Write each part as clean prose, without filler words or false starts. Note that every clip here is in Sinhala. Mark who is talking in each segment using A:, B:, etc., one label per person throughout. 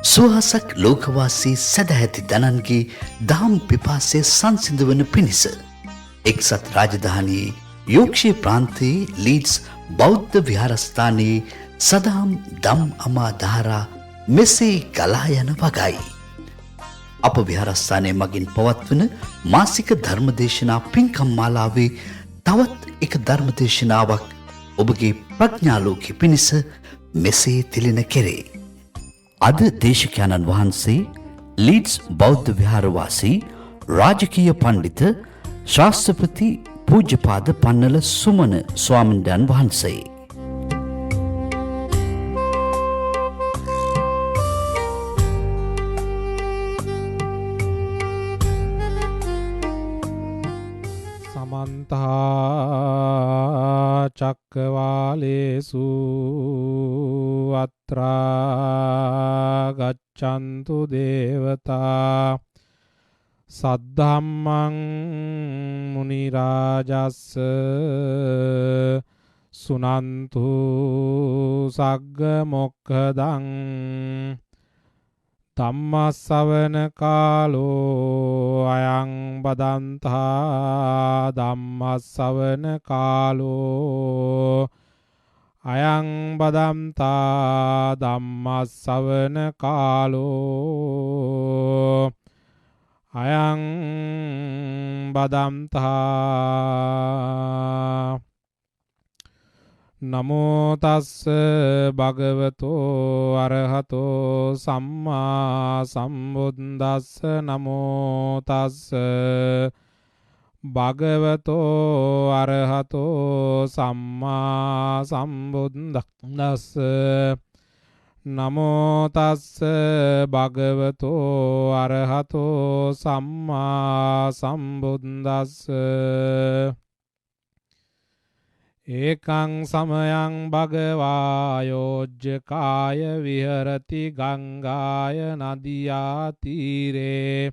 A: සුවහසක් ලෝකවාසී සැදැහැති දනන්ගේ දහම් පිපාසය සංසිඳුවන පිණිස. එක්සත් රාජධානයේ යෝක්ෂය ප්‍රාන්තයේ ලීඩ්ස් බෞද්ධ විහාරස්ථානයේ සදහම් දම් අමා දහරා මෙසේ ගලා යන වගයි. අප විහාරස්ථානය මගින් පවත්වන මාසික ධර්මදේශනා පින්කම් මාලාවේ තවත් එක ධර්මදේශනාවක් ඔබගේ ප්‍රඥාලෝකෙ පිණිස මෙසේ තිලෙන කෙරේ. අද දේශකයන්න් වහන්සේ ලීඩ්ස් බෞද්ධ විහාරවාසී රාජකීය පණ්ඩිත ශාස්ත්‍රපති පූජ්‍යපාද පන්නල සුමන ස්වාමින්දයන් වහන්සේ.
B: සමන්තා චක්කවාලේසු අත්‍රා ගච්ඡන්තු දේවතා සද්ධම්මං මුනි රාජස්ස සුනන්තු සග්ග මොක්ඛදං ධම්මස්සවන කාලෝ අයං බදන්තා ධම්මස්සවන කාලෝ අයං බදන්තා ධම්මස්සවන කාලෝ අයං බදන්තා නමෝ තස්ස භගවතෝ අරහතෝ සම්මා සම්බුද්දස්ස නමෝ තස්ස භගවතෝ අරහතෝ සම්මා සම්බුද්දස්ස නමෝ තස්ස භගවතෝ අරහතෝ සම්මා සම්බුද්දස්ස ඒකං සමයං භගවා යෝජ්ජකාය විහරති ගංගාය නදියා තීරේ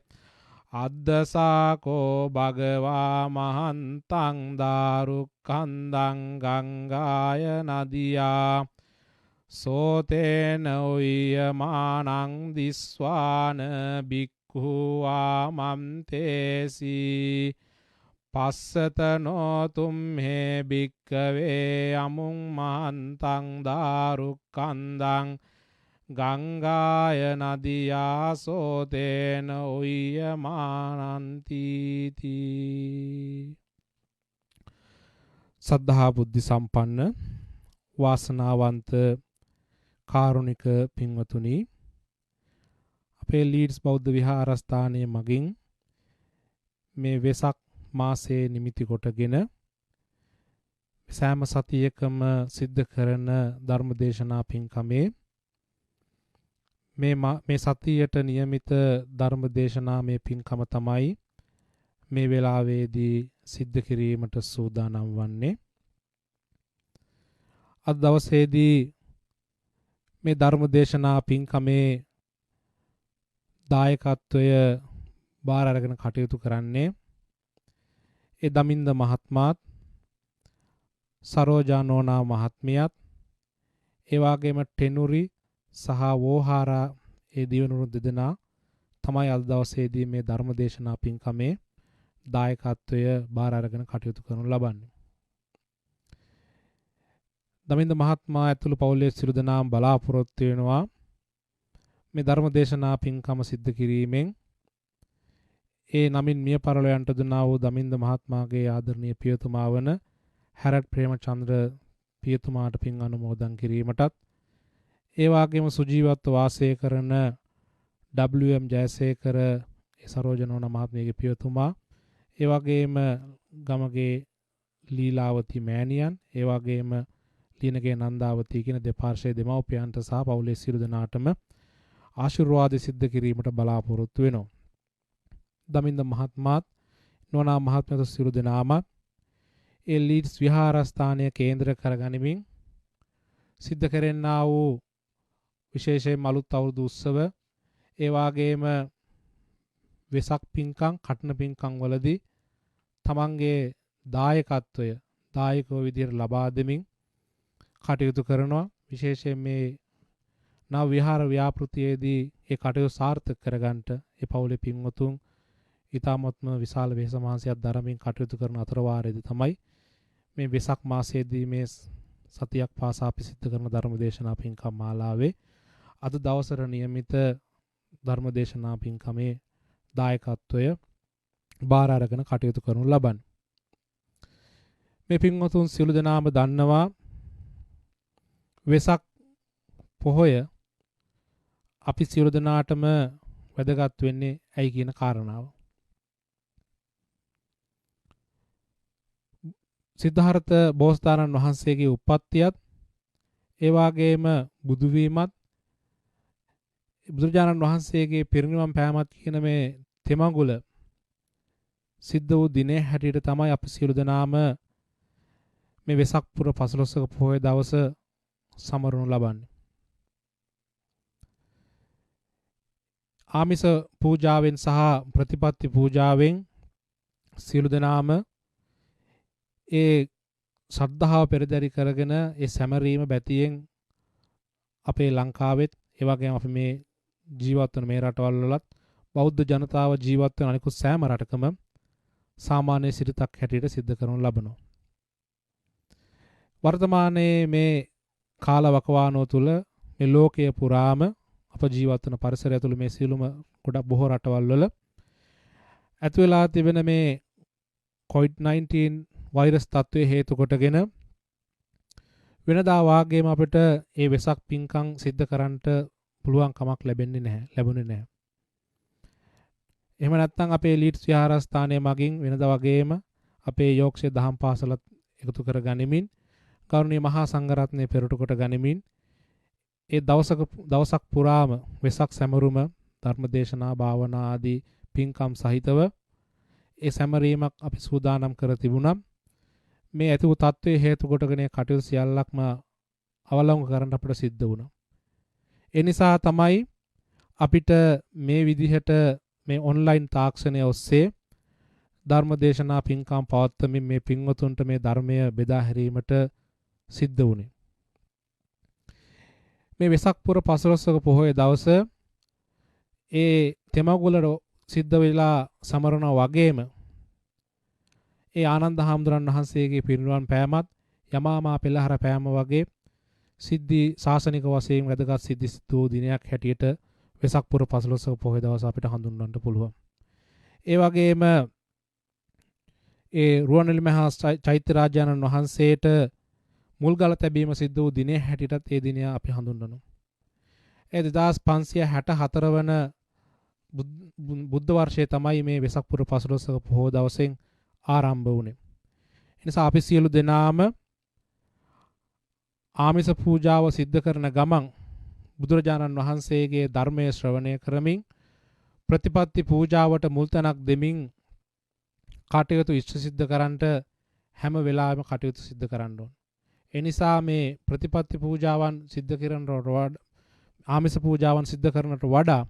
B: අද්දසාකෝ භගවා මහන්තං දාරුක්ඛන්දං ගංගාය නදියා සෝතේන උයමානං දිස්වාන බික්ඛු ආමන්තේසි පස්සතනෝ තුම්හේ භික්කවේ අමුං මහන්තං දාරුක්ඛන්දං ගංගාය නදියා සෝතේන උයමානන්ති. සද්ධා බුද්ධ සම්පන්න වාසනාවන්ත කාරුණික පින්වතුනි, අපේ ලීඩ්ස් බෞද්ධ විහාරස්ථානයේ මගින් මේ වෙසක් මාසයේ නිමිති කොටගෙන සෑම සතියකම සිද්ධ කරන ධර්මදේශනා පින්කමේ මේ සතියට નિયમિત ධර්මදේශනා මේ පින්කම තමයි මේ වෙලාවේදී සිද්ධ කිරීමට සූදානම් වන්නේ. අද දවසේදී මේ ධර්මදේශනා පින්කමේ දායකත්වය බාර අරගෙන කටයුතු කරන්නේ ඒ දමින්ද මහත්මයාත් සරෝජා නෝනා මහත්මියත් ඒ වගේම ටෙනුරි සහ වෝහාරා ඒ දිවනුරු දෙදෙනා තමයි අද දවසේදී මේ ධර්මදේශනා පින්කමේ දායකත්වය බාර අරගෙන කටයුතු කරනු ලබන්නේ. දමින්ද මහත්මයා ඇතුළු පවුලේ සියලු දෙනාම බලාපොරොත්තු වෙනවා මේ ධර්මදේශනා පින්කම සිද්ධ කිරීමෙන් ඒ නමින් මිය පරලොවන්ට දුනා වූ දමින්ද මහත්මයාගේ ආදරණීය පියතුමා වන හැරට් ප්‍රේමචන්ද්‍ර පියතුමාට පින් අනුමෝදන් කිරීමටත් ඒ වගේම සුජීවත්ව වාසය කරන WM ජයසේකර සරෝජනෝන මහත්මියගේ පියතුමා, ඒ වගේම ගමගේ ලීලාවති මෑණියන්, ඒ වගේම ලියනගේ නන්දාවති කියන දෙපාර්ශ්වයේ දෙමව්පියන්ට සහ පවුලේ සියලු දෙනාටම ආශිර්වාද සිද්ධ කිරීමට බලාපොරොත්තු වෙනවා. දමින්ද මහත්මයාත් නෝනා මහත්මියත් සියලු දෙනාම ඒ ලීඩ්ස් විහාරස්ථානය කේන්ද්‍ර කරගනිමින් සිද්ධ කරන්නා වූ විශේෂයෙන් අලුත් අවුරුදු උත්සව, ඒ වගේම වෙසක් පින්කම්, කටන පින්කම් වලදී තමන්ගේ දායකත්වය දායකව විදිහට ලබා දෙමින් කටයුතු කරනවා. විශේෂයෙන් මේ නව විහාර ව්‍යාපෘතියේදී ඒ කටයුතු සාර්ථක කරගන්නට ඒ පවුලේ පින්වතුන් ඊ타මත්ම විශාල වෙහෙස මහන්සියක් දරමින් කටයුතු කරන අතර වාරයේදී තමයි මේ වෙසක් මාසයේදී මේ සතියක් පාසා අපි සිද්ධ කරන ධර්මදේශනා පින්කම් මාලාවේ අද දවසට નિયમિત ධර්මදේශනා පින්කමේ දායකත්වය බාර අරගෙන කටයුතු කරනු ලබන්නේ. මේ පින්වතුන් සියලු දෙනාම දන්නවා වෙසක් පොහොය අපි සියලු දෙනාටම වැදගත් වෙන්නේ ඇයි කියන කාරණාව. සිද්ධාර්ථ බෝසතාණන් වහන්සේගේ උප්පත්තියත් ඒ වගේම බුදු වීමත් බුදුරජාණන් වහන්සේගේ පිරිනිවන් පෑමත් කියන මේ තෙමඟුල සිද්ධ වූ දිනේ හැටියට තමයි අපි සියලු දෙනාම මේ වෙසක් පුර 15ක පොහොය දවස සමරනු ලබන්නේ. ආමිස පූජාවෙන් සහ ප්‍රතිපත්ති පූජාවෙන් සියලු දෙනාම ඒ ශ්‍රද්ධාව පෙරදරි කරගෙන ඒ සැමරීම බැතියෙන් අපේ ලංකාවෙත් ඒ වගේම අපි මේ ජීවත් වන මේ රටවල් වලත් බෞද්ධ ජනතාව ජීවත් වන අනිකුත් සෑම රටකම සාමාන්‍ය සිරිතක් හැටියට සිද්ධ කරනු ලබනවා. වර්තමානයේ මේ කාලවකවානුව තුළ මේ ලෝකයේ පුරාම අප ජීවත් වන පරිසරය තුළ මේ සියලුම ගොඩක් බොහෝ රටවල් වල ඇති වෙලා තිබෙන මේ COVID-19 වෛරස් තත්ත්වයේ හේතු කොටගෙන වෙනදා වාගේම අපිට ඒ වෙසක් පින්කම් සිද්ධ කරන්නට පුළුවන් කමක් ලැබුණේ නැහැ. එහෙම නැත්නම් අපේ ලීඩ්ස් විහාරස්ථානයේ මගින් වෙනදා වගේම අපේ යෝක්ෂේ දහම් පාසලත් එකතු කර ගනිමින් කරුණීය මහා සංඝරත්නය පෙරට කොට ගනිමින් ඒ දවසක් පුරාම වෙසක් සැමරුම ධර්මදේශනා භාවනා ආදී පින්කම් සහිතව ඒ සැමරීමක් අපි සූදානම් කර තිබුණා. මේ ඇති වූ තත්ත්වයේ හේතු කොටගෙන කටයුතු සියල්ලක්ම අවලංගු කරන්න අපිට සිද්ධ වුණා. ඒ නිසා තමයි අපිට මේ විදිහට මේ ඔන්ලයින් තාක්ෂණය ඔස්සේ ධර්මදේශනා පින්කම් පවත්වමින් මේ පින්වතුන්ට මේ ධර්මය බෙදා හැරීමට සිද්ධ වුණේ. මේ වෙසක් පුර 15ක පොහොය දවස ඒ තෙමඟුලට සිද්ධ වෙලා සමරනවා වගේම ඒ ආනන්ද හාමුදුරන් වහන්සේගේ පිරිනිවන් පෑමත් යමාමා පෙළහර පෑම වගේ සිද්ධි ශාසනික වශයෙන් වැදගත් සිද්ධි සිදු දිනයක් හැටියට වෙසක් පුර 15ක පොහොය දවස අපිට හඳුන්වන්න පුළුවන්. ඒ වගේම ඒ රුවන්වැලි මහා චෛත්‍ය රාජානන් වහන්සේට මුල්ගල තැබීම සිද්ධ වූ දිනේ හැටියටත් ඒ දිනය අපි හඳුන්වනවා. ඒ 2564 වන බුද්ධ වර්ෂයේ තමයි මේ වෙසක් පුර 15ක පොහොය දවසෙන් ආරම්භ වුණේ. එනිසා අපි සියලු දෙනාම ආමිස පූජාව සිද්ධ කරන ගමන් බුදුරජාණන් වහන්සේගේ ධර්මයේ ශ්‍රවණය කරමින් ප්‍රතිපත්ති පූජාවට මුල් තැනක් දෙමින් කටයුතු ඉෂ්ට සිද්ධ කරන්නට හැම වෙලාවෙම කටයුතු සිද්ධ කරන්න ඕන. ඒ නිසා මේ ප්‍රතිපත්ති පූජාවන් සිද්ධ කරනට වඩා ආමිස පූජාවන් සිද්ධ කරනට වඩා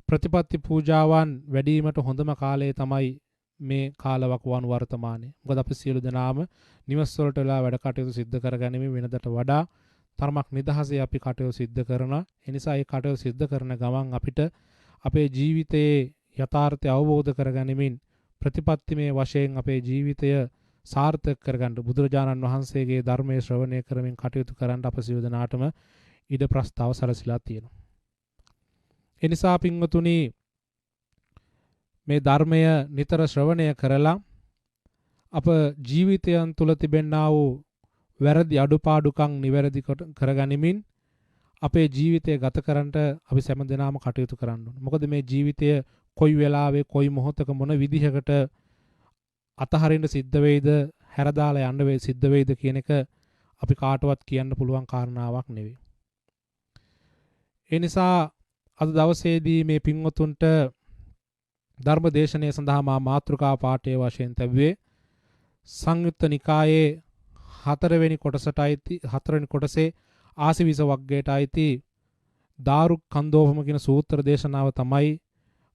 B: ප්‍රතිපත්ති පූජාවන් වැඩිවීමට හොඳම කාලය තමයි මේ කාලවකවානු වර්තමානයේ. මොකද අපි සියලු දෙනාම නිවස් වලට වෙලා වැඩ කටයුතු සිද්ධ කරගැනීමේ වෙනදට වඩා තරමක් නිදහසේ අපි කටයුතු සිද්ධ කරනවා. ඒ නිසා මේ කටයුතු සිද්ධ කරන ගමන් අපිට අපේ ජීවිතයේ යථාර්ථය අවබෝධ කරගැනීමෙන් ප්‍රතිපත්තිමය වශයෙන් අපේ ජීවිතය සාර්ථක කරගන්න බුදුරජාණන් වහන්සේගේ ධර්මයේ ශ්‍රවණය කරමින් කටයුතු කරන්න අප සියලු දෙනාටම ඉඩ ප්‍රස්තාව සැලසීලා තියෙනවා. ඒ නිසා පින්වතුනි මේ ධර්මය නිතර ශ්‍රවණය කරලා අප ජීවිතයන් තුළ තිබෙනා වූ වැරදි අඩුපාඩුකම් නිවැරදි කරගනිමින් අපේ ජීවිතය ගත කරන්නට අපි සෑම දිනම කටයුතු කරන්න ඕනේ. මොකද මේ ජීවිතය කොයි වෙලාවෙ කොයි මොහොතක මොන විදිහකට අතහරින්න සිද්ධ වෙයිද හැරදාලා යන්න වෙයි සිද්ධ වෙයිද කියන එක අපි කාටවත් කියන්න පුළුවන් කාරණාවක් නෙවෙයි. ඒ නිසා අද දවසේදී මේ පින්වතුන්ට ධර්ම දේශනය සඳහා මා මාතෘකා පාඨයේ වශයෙන් තැබුවේ සංයුත්ත නිකායේ 4 වෙනි කොටසේ ආසිවිස වග්ගයට අයිති දාරුක් කන්දෝපම කියන සූත්‍ර දේශනාව තමයි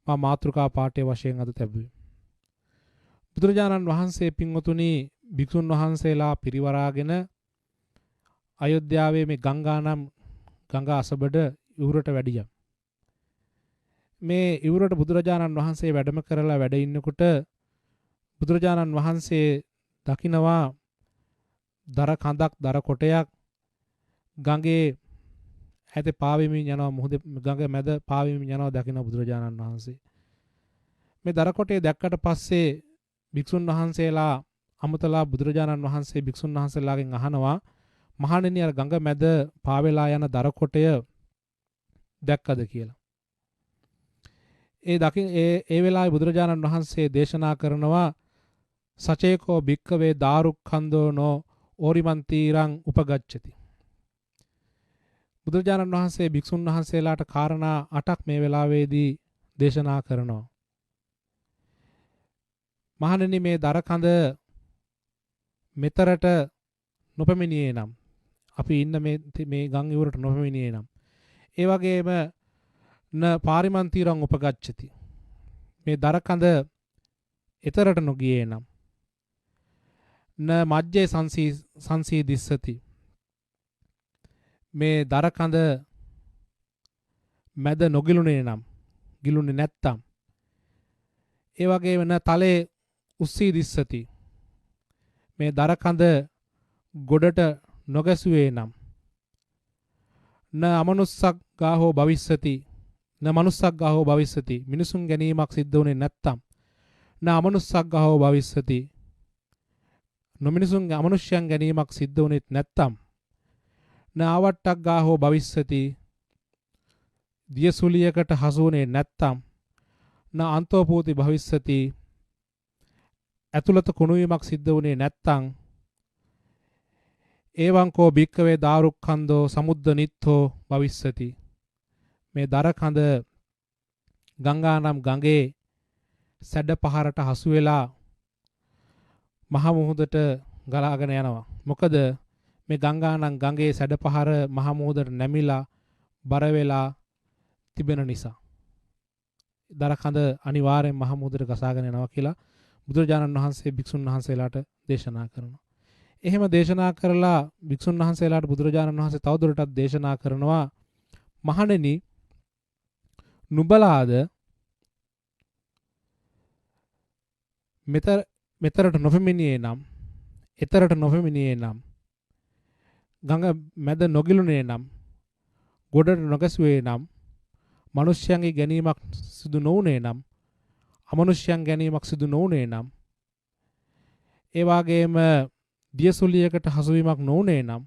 B: මා මාතෘකා පාඨයේ වශයෙන් අද තැබුවේ. බුදුරජාණන් වහන්සේ පින්වතුනි භික්ෂුන් වහන්සේලා පිරිවරාගෙන අයෝධ්‍යාවේ මේ ගංගා නම් ගඟ අසබඩ ඉවුරට වැඩියා. මේ ඉවුරට බුදුරජාණන් වහන්සේ වැඩම කරලා වැඩ ඉන්නකොට බුදුරජාණන් වහන්සේ දකිනවා දර කඳක් දර කොටයක් ගඟේ ඇතේ පාවෙමින් යනවා මුහුද ගඟ මැද පාවෙමින් යනවා දකින බුදුරජාණන් වහන්සේ. මේ දර කොටේ දැක්කට පස්සේ භික්ෂුන් වහන්සේලා අමතලා බුදුරජාණන් වහන්සේ භික්ෂුන් වහන්සේලාගෙන් අහනවා මහණෙනි අර ගඟ මැද පාවෙලා යන දර කොටය දැක්කද කියලා. ඒ වෙලාවේ බුදුරජාණන් වහන්සේ දේශනා කරනවා සචේකෝ භික්කවේ දාරුක්ඛන්தோ නෝ ඕරිමන්තිරං උපගච්ඡති. බුදුරජාණන් වහන්සේ භික්ෂුන් වහන්සේලාට කාරණා 8ක් මේ වෙලාවේදී දේශනා කරනවා. මහණෙනි මේ දර කඳ මෙතරට නොපැමිණියේ නම් අපි ඉන්න මේ ගම් ඉවුරට නොපැමිණියේ නම් ඒ වගේම න පාරිමන්තිරං උපගච්ඡති. මේ දර කඳ එතරට නොගියේ නම් න මජ්ජේ සංසීදිස්සති. මේ දර කඳ මැද නොගිලුනේ නම් ගිලුනේ නැත්තම් ඒ වගේම න තලේ උස්සීදිස්සති. මේ දර කඳ ගොඩට නොගැසුවේ නම් න අමනුස්සක් ගාහෝ භවිස්සති න මනුස්සක් ගාහෝ භවිස්සති. මිනිසුන් ගැනීමක් සිද්ධ වුණේ නැත්තම් න අමනුස්සක් ගාහෝ භවිස්සති. නොමිනිසුන් අමනුෂ්‍යයන් ගැනීමක් සිද්ධ වුණෙත් නැත්තම් න ආවට්ටක් ගාහෝ භවිස්සති. දියසුලියකට හසු වුණේ නැත්තම් න අන්තෝපූති භවිස්සති. ඇතුළත කුණුවීමක් සිද්ධ වුණේ නැත්තම් ඒවංකෝ භික්කවේ දාරුක්ඛන්தோ සමුද්ද නිත්තෝ භවිස්සති. මේ දර කඳ ගංගානම් ගඟේ සැඩ පහරට හසු වෙලා මහ මුහුදට ගලාගෙන යනවා. මොකද මේ ගංගානම් ගඟේ සැඩ පහර මහ මුහුදට නැමිලා බර වෙලා තිබෙන නිසා දර කඳ අනිවාර්යෙන් මහ මුහුදට ගසාගෙන යනවා කියලා බුදුරජාණන් වහන්සේ භික්ෂුන් වහන්සේලාට දේශනා කරනවා. එහෙම දේශනා කරලා භික්ෂුන් වහන්සේලාට බුදුරජාණන් වහන්සේ තවදුරටත් දේශනා කරනවා මහණෙනි නුඹලාද මෙතරට නොපෙමිණියේ නම් එතරට නොපෙමිණියේ නම් ගඟ මැද නොගිලුනේ නම් ගොඩට නොගැසුවේ නම් මිනිස්යන්ගේ ගැනීමක් සිදු නොවුනේ නම් අමනුෂ්‍යයන් ගැනීමක් සිදු නොවුනේ නම් ඒ වගේම දියසුලියකට හසුවීමක් නොවුනේ නම්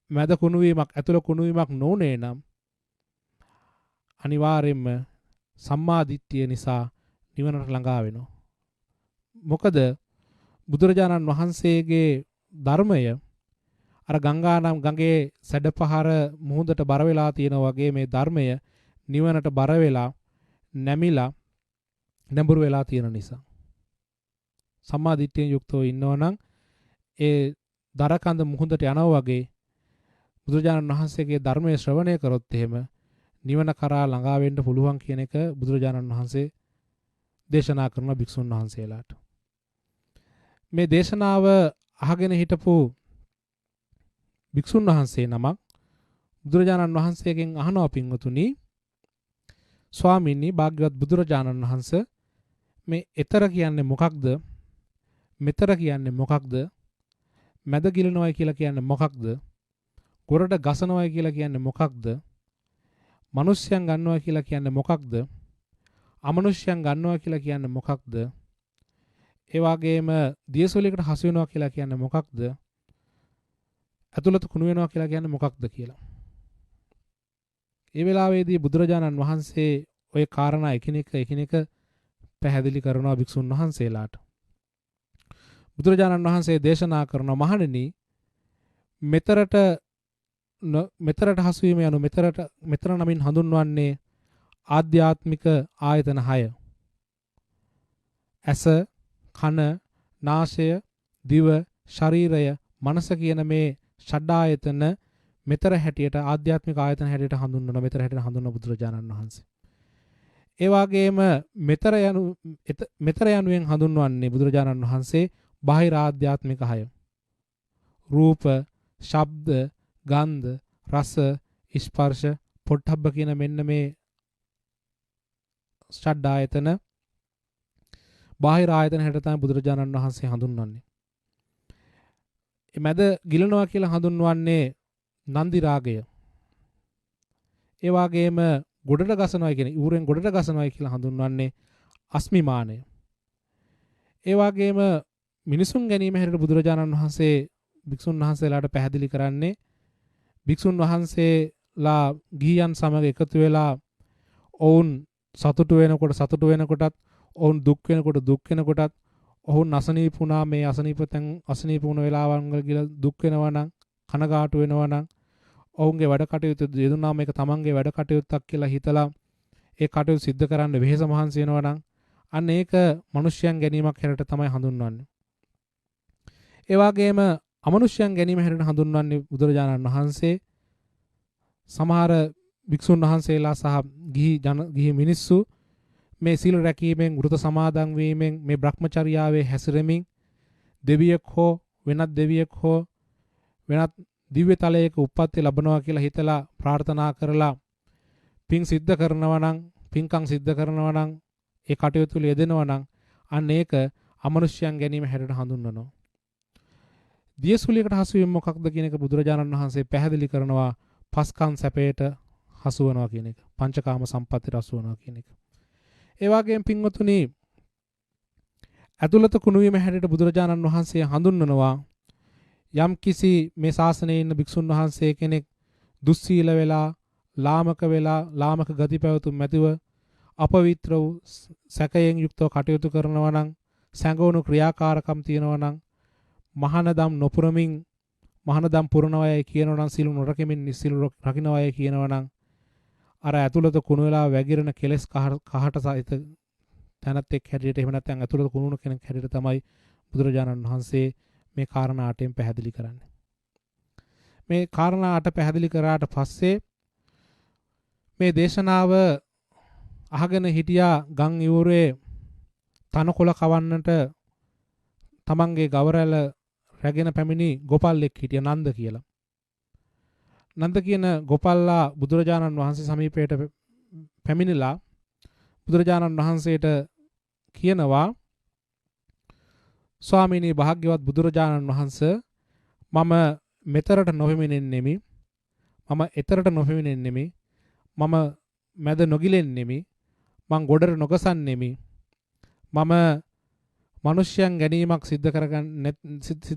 B: මැද කුණුවීමක් ඇතුළ කුණුවීමක් නොවුනේ නම් අනිවාර්යයෙන්ම සම්මා දිට්ඨිය නිසා නිවනට ළඟා වෙනවා. මොකද බුදුරජාණන් වහන්සේගේ ධර්මය අර ගංගානම් ගඟේ සැඩපහර මුහුදට බර වෙලා තියෙන වගේ මේ ධර්මය නිවනට බර වෙලා නැමිලා නැඹුරු වෙලා තියෙන නිසා සම්මා දිට්ඨියෙන් යුක්තව ඉන්නවනම් ඒ දර කඳ මුහුදට යනවා වගේ බුදුරජාණන් වහන්සේගේ ධර්මයේ ශ්‍රවණය කරොත් එහෙම නිවන කරා ළඟා වෙන්න පුළුවන් කියන එක බුදුරජාණන් වහන්සේ දේශනා කරන භික්ෂුන් වහන්සේලාට. මේ දේශනාව අහගෙන හිටපු භික්ෂුන් වහන්සේ නමක් බුදුරජාණන් වහන්සේගෙන් අහනවා පින්වතුනි ස්වාමීනි භාග්‍යවත් බුදුරජාණන් වහන්සේ මේ ඊතර කියන්නේ මොකක්ද? මෙතර කියන්නේ මොකක්ද? මැද ගිලනවයි කියලා කියන්නේ මොකක්ද? ගොරට ගසනවයි කියලා කියන්නේ මොකක්ද? මිනිස්යන් ගන්නවා කියලා කියන්නේ මොකක්ද? අමනුෂ්‍යයන් ගන්නවා කියලා කියන්නේ මොකක්ද? ඒ වගේම දියසොලියකට හසු වෙනවා කියලා කියන්නේ මොකක්ද? ඇතුළත කුණු වෙනවා කියලා කියන්නේ මොකක්ද කියලා. ඒ වෙලාවේදී බුදුරජාණන් වහන්සේ ওই කාරණා එකිනෙක පැහැදිලි කරනවා භික්ෂුන් වහන්සේලාට. බුදුරජාණන් වහන්සේ දේශනා කරන මහණෙනි මෙතරට හසු වීම යනු මෙතර නමින් හඳුන්වන්නේ ආධ්‍යාත්මික ආයතන 6. ඇස, කන, නාසය, දිව, ශරීරය, මනස කියන මේ ෂඩ්ආයතන මෙතර හැටියට ආධ්‍යාත්මික ආයතන හැටියට හඳුන්වන මෙතර හැටියට හඳුන්වන බුදුරජාණන් වහන්සේ. ඒ වගේම මෙතර යනුවෙන් හඳුන්වන්නේ බුදුරජාණන් වහන්සේ බාහිර ආධ්‍යාත්මික 6. රූප, ශබ්ද, ගන්ධ, රස, ස්පර්ශ, පොට්ටබ්බ කියන මෙන්න මේ ෂඩ්ආයතන බාහිර ආයතන හැට තමයි බුදුරජාණන් වහන්සේ හඳුන්වන්නේ. මැද ගිලනවා කියලා හඳුන්වන්නේ නන්දි රාගය. ඒ වගේම ගොඩට ගසනවා කියන ඌරෙන් ගොඩට ගසනවා කියලා හඳුන්වන්නේ අස්මිමානය. ඒ වගේම මිනිසුන් ගැනීම හැටියට බුදුරජාණන් වහන්සේ භික්ෂුන් වහන්සේලාට පැහැදිලි කරන්නේ භික්ෂුන් වහන්සේලා ගිහියන් සමග එකතු වෙලා ඔවුන් සතුටු වෙනකොටත් ඔවුන් දුක් වෙනකොටත් ඔවුන් අසනීප වුණා මේ අසනීප වුණ වෙලාවන් වල කියලා දුක් වෙනවා නම් කනගාටු වෙනවා නම් ඔවුන්ගේ වැඩ කටයුතු යෙදුනා මේක තමන්ගේ වැඩ කටයුත්තක් කියලා හිතලා ඒ කටයුතු සිද්ධ කරන්න වෙහෙස මහන්සි වෙනවා නම් අන්න ඒක මිනිස්යන් ගැනීමක් හැරට තමයි හඳුන්වන්නේ. ඒ වගේම අමනුෂ්‍යයන් ගැනීම හැරට හඳුන්වන්නේ බුදුරජාණන් වහන්සේ සමහර භික්ෂුන් වහන්සේලා සහ ගිහි මිනිස්සු මේ සීල රැකීමෙන් වෘත සමාදන් වීමෙන් මේ බ්‍රහ්මචර්යාවේ හැසිරෙමින් දෙවියෙක් හෝ වෙනත් දෙවියෙක් හෝ වෙනත් දිව්‍ය තලයක උප්පත්ති ලැබනවා කියලා හිතලා ප්‍රාර්ථනා කරලා පින් සිද්ධ කරනවා නම් පින්කම් සිද්ධ කරනවා නම් ඒ කටයුතු වල යෙදෙනවා නම් අන්න ඒක අමනුෂ්‍යයන් ගැනීම හැටියට හඳුන්වනවා. දියසුලියකට හසු වීම මොකක්ද කියන එක බුදුරජාණන් වහන්සේ පැහැදිලි කරනවා පස්කම් සැපයට හසු වෙනවා කියන එක. පංචකාම සම්පත්තියට හසු වෙනවා කියන එක. ඒ වගේම පින්වතුනි ඇතුළත කුණු වීම හැටියට බුදුරජාණන් වහන්සේ හඳුන්වනවා යම් කිසි මේ ශාසනයේ ඉන්න භික්ෂුන් වහන්සේ කෙනෙක් දුස්සීල වෙලා ලාමක ගති පැවතුම් මැතිව අපවිත්‍ර වූ සැකයෙන් යුක්තව කටයුතු කරනවා නම් සැඟවුණු ක්‍රියාකාරකම් තියෙනවා නම් මහානදම් නොපුරමින් මහානදම් පුරනවයයි කියනවා නම් සිල් නොරකෙමින් නිසිල් රකින්නවයයි කියනවා නම් අර ඇතුළත කුණු වෙලා වැగిරෙන කෙලස් කහට සහිත තැනත් එක් හැටියට එහෙම නැත්නම් ඇතුළත කුණුණු කෙනෙක් හැටියට තමයි බුදුරජාණන් වහන්සේ මේ කාරණා 8න් පැහැදිලි කරන්නේ. මේ කාරණා 8 පැහැදිලි කරාට පස්සේ මේ දේශනාව අහගෙන හිටියා ගම් යූරේ තනකොළ කවන්නට තමන්ගේ ගවරැල රැගෙන පැමිණි ගෝපල්ලෙක් හිටිය නන්ද කියලා. නන්ද කියන ගෝපල්ලා බුදුරජාණන් වහන්සේ සමීපයට පැමිණිලා බුදුරජාණන් වහන්සේට කියනවා ස්වාමීනි භාග්‍යවත් බුදුරජාණන් වහන්සේ මම මෙතරට නොපෙමිණෙන්නෙමි මම එතරට නොපෙමිණෙන්නෙමි මම මැද නොගිලෙන්නෙමි මං ගොඩට නොගසන්නෙමි මම මිනිස්යන් ගැනීමක් සිද්ධ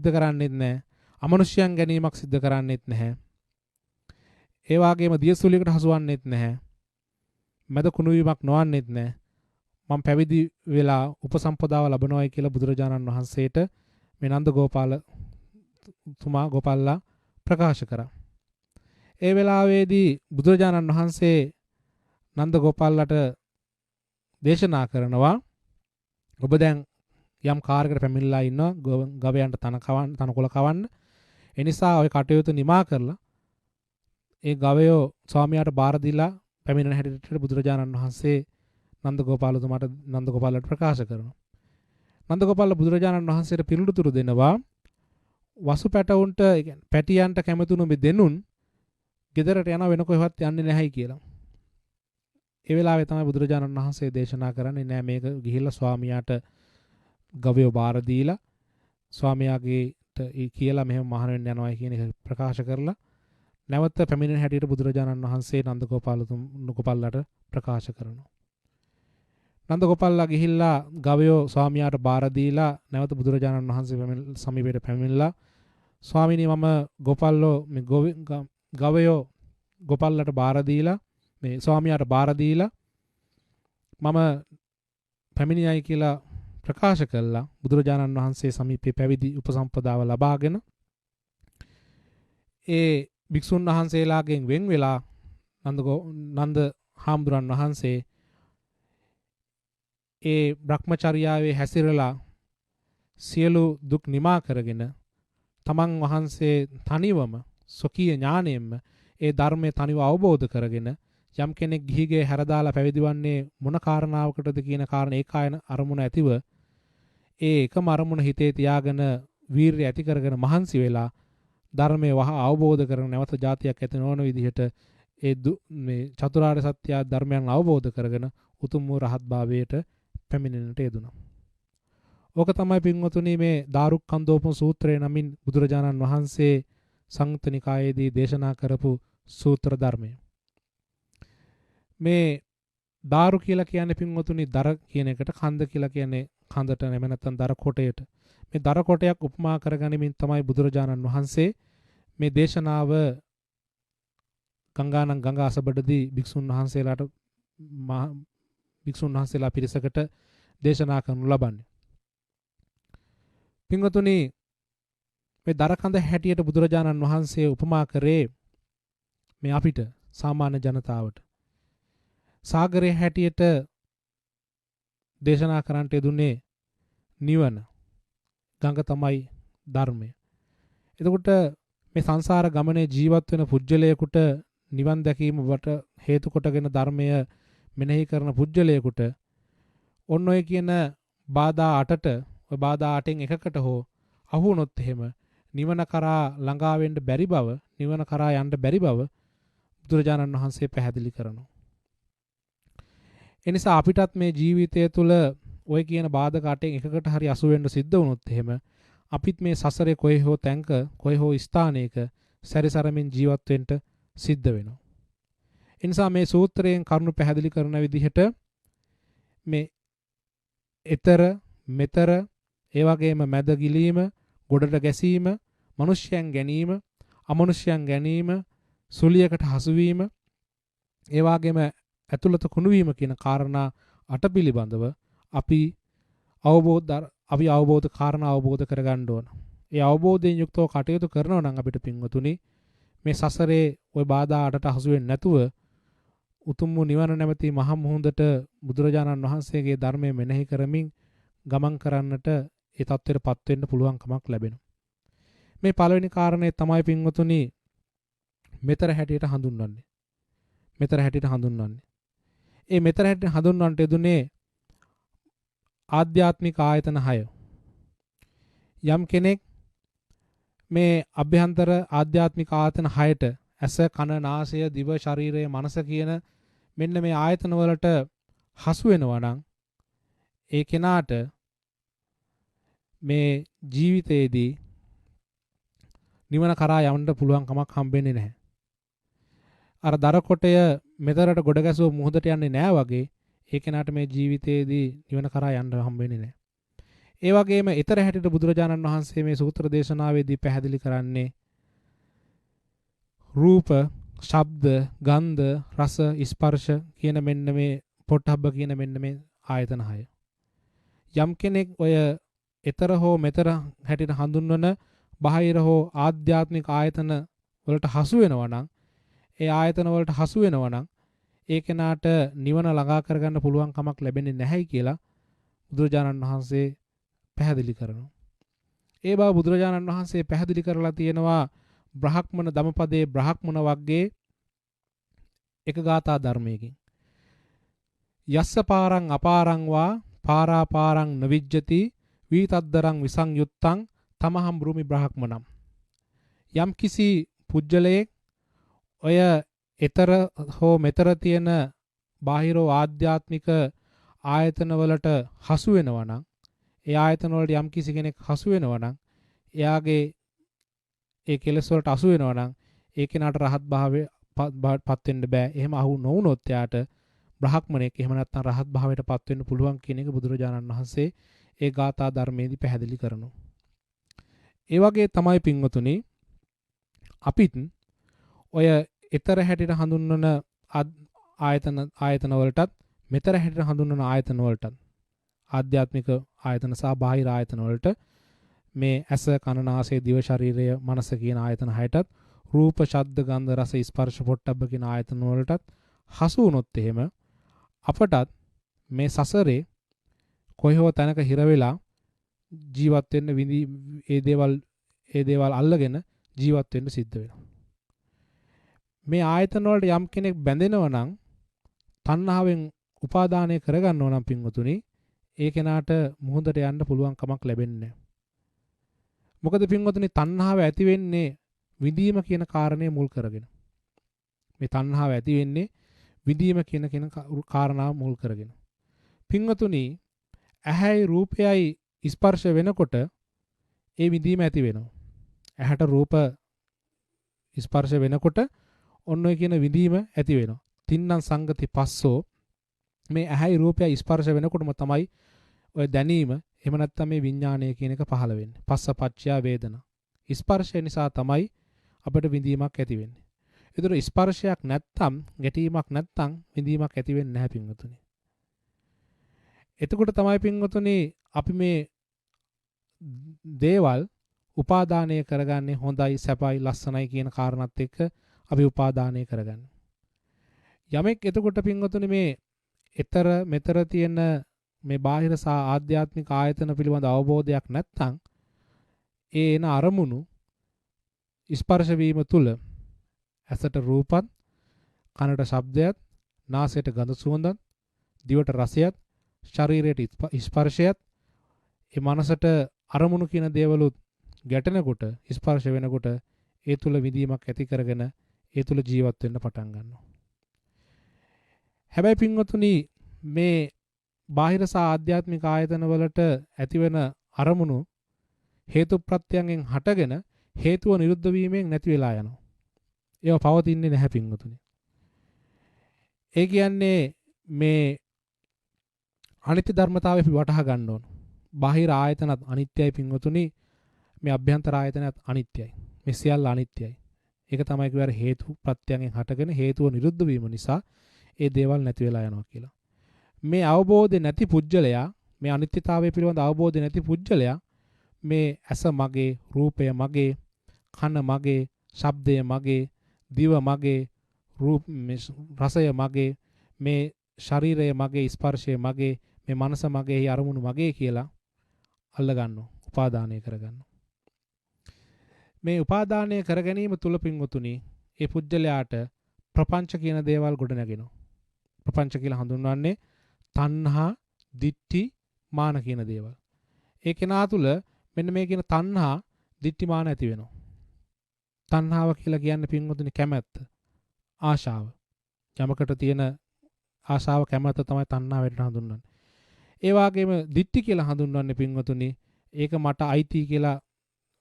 B: කරන්නේත් නැහැ අමනුෂ්‍යයන් ගැනීමක් සිද්ධ කරන්නේත් නැහැ ඒ වගේම දියසුලියකට හසුවන්නේත් නැහැ මැද කුණු වීමක් නොවන්නේත් නැහැ මම පැවිදි වෙලා උපසම්පදාව ලැබනවායි කියලා බුදුරජාණන් වහන්සේට මේ නන්ද ගෝපල්ලා ප්‍රකාශ කරා. ඒ වෙලාවේදී බුදුරජාණන් වහන්සේ නන්ද ගෝපල්ලාට දේශනා කරනවා ඔබ දැන් යම් කාර්යයකට පැමිණලා ඉන්නවා ගවයන්ට තනකොළ කවන්න. ඒ නිසා ওই කටයුතු නිමා කරලා ඒ ගවයෝ ස්වාමියාට බාර දීලා පැමිණෙන හැටියට බුදුරජාණන් වහන්සේ නන්ද ගෝපල්ලට ප්‍රකාශ කරනවා. නන්ද ගෝපල්ල බුදුරජාණන් වහන්සේට පිළිතුරු දෙනවා වසු පැටවුන්ට පැටියන්ට කැමතුණු මේ දෙනුන් ගෙදරට යන වෙන කොහෙවත් යන්නේ නැහැයි කියලා. ඒ වෙලාවේ තමයි බුදුරජාණන් වහන්සේ දේශනා කරන්නේ නෑ මේක ගිහිල්ලා ස්වාමියාට ගවයෝ බාර දීලා ස්වාමියාගේට කියලා මෙහෙම මහාන වෙන්න යනවා කියන එක ප්‍රකාශ කරලා නැවත පැමිණෙන හැටියට බුදුරජාණන් වහන්සේ නන්ද ගෝපල්ලට ප්‍රකාශ කරනවා. නන්ද ගෝපල්ලා ගිහිල්ලා ගවයෝ ස්වාමියාට බාර දීලා නැවත බුදුරජාණන් වහන්සේ සමීපයට පැමිණලා ස්වාමීනි මම ගෝපල්ලෝ මේ ගවයෝ ගෝපල්ලට බාර දීලා මේ ස්වාමියාට බාර දීලා මම පැමිණියයි කියලා ප්‍රකාශ කළා. බුදුරජාණන් වහන්සේ සමීපේ පැවිදි උපසම්පදාව ලබාගෙන ඒ භික්ෂුන් වහන්සේලාගෙන් වෙන් වෙලා නන්ද හාමුදුරන් වහන්සේ ඒ බ්‍රහ්මචර්යාවේ හැසිරලා සියලු දුක් නිමා කරගෙන තමන් වහන්සේ තනිවම සොකීය ඥාණයෙන්ම ඒ ධර්මයේ තනිව අවබෝධ කරගෙන යම් කෙනෙක් ගිහිගේ හැරදාලා පැවිදිවන්නේ මොන කාරණාවකටද කියන කාරණා ඒකායන අරමුණ ඇතිව ඒ එකම අරමුණ හිතේ තියාගෙන වීරිය ඇති කරගෙන මහන්සි වෙලා ධර්මයේ වහ අවබෝධ කරගෙන නැවත જાතියක් ඇති නොවන විදිහට මේ චතුරාර්ය සත්‍ය ධර්මයන් අවබෝධ කරගෙන උතුම් වූ රහත් භාවයට පැමිණෙන්නට යෙදුණා. ඕක තමයි පින්වතුනි මේ දාරුක්ඛන්දෝපම සූත්‍රය නමින් බුදුරජාණන් වහන්සේ සංයුත්ත නිකායේදී දේශනා කරපු සූත්‍ර ධර්මය. මේ දාරු කියලා කියන්නේ පින්වතුනි දර කියන එකට, කන්ද කියලා කියන්නේ කන්දට නෙමෙයි නැත්නම් දර කොටයට. මේ දර කොටයක් උපමා කරගනිමින් තමයි බුදුරජාණන් වහන්සේ මේ දේශනාව ගංගානම් ගංගා අසබඩදී භික්ෂුන් වහන්සේලා පිරිසකට දේශනා කරනු ලබන්නේ. පින්වතුනි මේ දර කඳ හැටියට බුදුරජාණන් වහන්සේ උපමා කරේ මේ අපිට සාමාන්‍ය ජනතාවට. සාගරයේ හැටියට දේශනා කරන්නට යෙදුනේ නිවන. ගඟ තමයි ධර්මය. එතකොට මේ සංසාර ගමනේ ජීවත් වෙන පුජ්‍යලයකට නිවන් දැකීමට හේතු කොටගෙන ධර්මය මෙනෙහි කරන පුජ්‍යලයකට ඔන්න ඔය කියන බාධා 8ට, ඔය බාධා 8න් එකකට හෝ අහු වුණොත් එහෙම නිවන කරා ළඟා වෙන්න බැරි බව, නිවන කරා යන්න බැරි බව බුදුරජාණන් වහන්සේ පැහැදිලි කරනවා. එනිසා අපිටත් මේ ජීවිතය තුළ ඔය කියන බාධක 8න් එකකට හරි අසු වෙන්න සිද්ධ වුණොත් එහෙම අපිත් මේ සසරේ කොහේ හෝ තැන්ක, කොහේ හෝ ස්ථානයක සැරිසරමින් ජීවත් වෙන්න සිද්ධ වෙනවා. එනිසා මේ සූත්‍රයෙන් කරුණු පැහැදිලි කරන විදිහට මේ ඊතර මෙතර ඒ වගේම මැද ගිලීම, ගොඩට ගැසීම, මිනිස්යන් ගැනීම, අමනුෂ්‍යයන් ගැනීම, සුලියකට හසුවීම, ඒ වගේම ඇතුළත කුණුවීම කියන කාරණා 8 පිළිබඳව අපි අවබෝධ කාරණා අවබෝධ කරගන්න ඕන. ඒ අවබෝධයෙන් යුක්තව කටයුතු කරනවා නම් අපිට පින්වතුනි මේ සසරේ ওই බාධා 8ට හසු වෙන්නේ නැතුව උතුම් වූ නිවන නැමැති මහ මුහුදට බුදුරජාණන් වහන්සේගේ ධර්මය මෙනෙහි කරමින් ගමන් කරන්නට ඒ தත්ත්වයටපත් වෙන්න පුළුවන්කමක් ලැබෙනවා. මේ පළවෙනි කාරණේ තමයි පින්වතුනි මෙතර හැටියට හඳුන්වන්නේ. මෙතර හැටියට හඳුන්වන්නේ. ඒ මෙතර හැටියට හඳුන්වන්නට යෙදුනේ ආධ්‍යාත්මික ආයතන 6. යම් කෙනෙක් මේ අභ්‍යන්තර ආධ්‍යාත්මික ආයතන 6ට ඇස, කන, නාසය, දිව, ශරීරය, මනස කියන මෙන්න මේ ආයතන වලට හසු වෙනවා නම් ඒ කෙනාට මේ ජීවිතයේදී නිවන කරා යන්න පුළුවන් කමක් හම්බෙන්නේ නැහැ. අර දර කොටය මෙතරට ගොඩ ගැසුව මුහුදට යන්නේ නැහැ වගේ ඒ කෙනාට මේ ජීවිතයේදී නිවන කරා යන්න හම්බෙන්නේ නැහැ. ඒ වගේම ඊතර හැටියට බුදුරජාණන් වහන්සේ මේ සූත්‍ර දේශනාවේදී පැහැදිලි කරන්නේ රූප, ශබ්ද, ගන්ධ, රස, ස්පර්ශ කියන මෙන්න මේ පොට්ටබ්බ කියන මෙන්න මේ ආයතන 6. යම් කෙනෙක් ඔය ඊතර හෝ මෙතර හැටියට හඳුන්වන බාහිර හෝ ආධ්‍යාත්මික ආයතන වලට හසු වෙනවා නම් ඒ ආයතන වලට හසු වෙනවා නම් ඒ කෙනාට නිවන ළඟා කරගන්න පුළුවන් කමක් ලැබෙන්නේ නැහැයි කියලා බුදුරජාණන් වහන්සේ පැහැදිලි කරනවා. ඒ බව බුදුරජාණන් වහන්සේ පැහැදිලි කරලා තියෙනවා බ්‍රහ්මන ධම්මපදයේ බ්‍රහ්මන වර්ගයේ එක ගාථා ධර්මයකින්. යස්ස පාරං අපාරං වා පාරාපාරං නවිජ්ජති වීතද්දරං විසංයුත්තං තමහම් බ්‍රූමි බ්‍රහ්මනම්. යම් කිසි පුජ්‍යලයක් ඔය ඊතර හෝ මෙතර තියෙන බාහිර ආධ්‍යාත්මික ආයතන වලට හසු වෙනවා නම් ඒ ආයතන වලට යම් කිසි කෙනෙක් හසු වෙනවා නම් එයාගේ ඒ කෙලෙස් වලට අසු වෙනවා නම් ඒ කෙනාට රහත් භාවයටපත් වෙන්න බෑ. එහෙම අහු නොවුනොත් එයාට බ්‍රහ්මණෙක් එහෙම නැත්නම් රහත් භාවයටපත් වෙන්න පුළුවන් කියන එක බුදුරජාණන් වහන්සේ ඒ ගාථා ධර්මයේදී පැහැදිලි කරනවා. ඒ වගේ තමයි පින්වතුනි අපිත් ඔය ඊතර හැටියට හඳුන්වන ආයතන වලටත් මෙතර හැටියට හඳුන්වන ආයතන වලටත් ආධ්‍යාත්මික ආයතන සහ බාහිර ආයතන වලට මේ ඇස, කන, නාසය, දිව, ශරීරය, මනස කියන ආයතන 6ටත් රූප, ශබ්ද, ගන්ධ, රස, ස්පර්ශ, පොට්ටබ්බ කියන ආයතන වලටත් හසු වුණොත් එහෙම අපටත් මේ සසරේ කොහේ තැනක හිර වෙලා ජීවත් වෙන්න ඒ දේවල් අල්ලගෙන ජීවත් වෙන්න සිද්ධ වෙනවා. මේ ආයතන වලට යම් කෙනෙක් බැඳෙනවා නම් තණ්හාවෙන් උපාදානය කරගන්නවා නම් පින්වතුනි ඒ කෙනාට මුහුදට යන්න පුළුවන් කමක් ලැබෙන්නේ නැහැ. මොකද පින්වතුනි තණ්හාව ඇති වෙන්නේ විඳීම කියන කාරණය මුල් කරගෙන. මේ තණ්හාව ඇති වෙන්නේ විඳීම කියන කාරණාව මුල් කරගෙන. පින්වතුනි, ඇහැයි රූපයයි ස්පර්ශ වෙනකොට ඒ විඳීම ඇති වෙනවා. ඇහැට රූප ස්පර්ශ වෙනකොට ඔන්න ඔය කියන විඳීම ඇති වෙනවා. තින්නම් සංගති පස්සෝ, මේ ඇහැයි රූපයයි ස්පර්ශ වෙනකොටම තමයි ඔය දැනීම, එහෙම නැත්නම් මේ විඥානය කියන එක පහළ වෙන්නේ. පස්සපච්චය වේදනා. ස්පර්ශය නිසා තමයි අපිට විඳීමක් ඇති වෙන්නේ. ඒතර ස්පර්ශයක් නැත්තම්, ගැටීමක් නැත්තම් විඳීමක් ඇති වෙන්නේ නැහැ පින්වතුනි. එතකොට තමයි පින්වතුනි අපි මේ දේවල් උපාදානය කරගන්නේ හොඳයි, සැපයි, ලස්සනයි කියන කාරණාත් එක්ක අපි උපාදානය කරගන්නේ. යමෙක් එතකොට පින්වතුනි මේ ඊතර මෙතර තියෙන මේ බාහිර සහ ආධ්‍යාත්මික ආයතන පිළිබඳ අවබෝධයක් නැත්නම් ඒ එන අරමුණු ස්පර්ශ වීම තුල ඇසට රූපත්, කනට ශබ්දයත්, නාසයට ගඳ සුවඳත්, දිවට රසයත්, ශරීරයට ස්පර්ශයත්, ඒ මනසට අරමුණු කියන දේවලුත් ගැටෙනකොට, ස්පර්ශ වෙනකොට ඒ තුල විඳීමක් ඇති කරගෙන ඒ තුල ජීවත් වෙන්න පටන් ගන්නවා. හැබැයි පින්වතුනි මේ බාහිර සහ ආධ්‍යාත්මික ආයතන වලට ඇතිවෙන අරමුණු හේතු ප්‍රත්‍යයෙන් හටගෙන හේතුව නිරුද්ධ වීමෙන් නැති වෙලා යනවා. ඒවා පවතින්නේ නැහැ පින්වතුනි. ඒ කියන්නේ මේ අනිත්‍ය ධර්මතාවය අපි වටහා ගන්න ඕන. බාහිර ආයතනත් අනිත්‍යයි පින්වතුනි. මේ අභ්‍යන්තර ආයතනත් අනිත්‍යයි. මේ සියල්ල අනිත්‍යයි. ඒක තමයි කියවර හේතු ප්‍රත්‍යයෙන් හටගෙන හේතුව නිරුද්ධ වීම නිසා ඒ දේවල් නැති වෙලා යනවා කියලා. මේ අවබෝධය නැති පුජ්‍යලයා, මේ අනිත්‍යතාවය පිළිබඳ අවබෝධය නැති පුජ්‍යලයා මේ ඇස මගේ, රූපය මගේ, කන මගේ, ශබ්දය මගේ, දිව මගේ, රසය මගේ, මේ ශරීරය මගේ, ස්පර්ශය මගේ, මේ මනස මගේ, අරමුණු මගේ කියලා අල්ල ගන්නවා, උපාදානය කරගන්නවා. මේ උපාදානය කර ගැනීම තුල පින්වතුනි ඒ පුජ්‍යලයාට ප්‍රපංච කියන දේවල් ගොඩ නැගෙනවා. ප්‍රපංච කියලා හඳුන්වන්නේ තණ්හා, දිට්ඨි, මාන කියන දේවල්. ඒ කෙනා තුල මෙන්න මේ කියන තණ්හා, දිට්ඨි, මාන ඇති වෙනවා. තණ්හාව කියලා කියන්නේ පින්වතුනි කැමැත්ත, ආශාව. යමකට තියෙන ආශාව, කැමැත්ත තමයි තණ්හාවට හඳුන්වන්නේ. ඒ වගේම දිට්ඨි කියලා හඳුන්වන්නේ පින්වතුනි ඒක මට අයිති කියලා,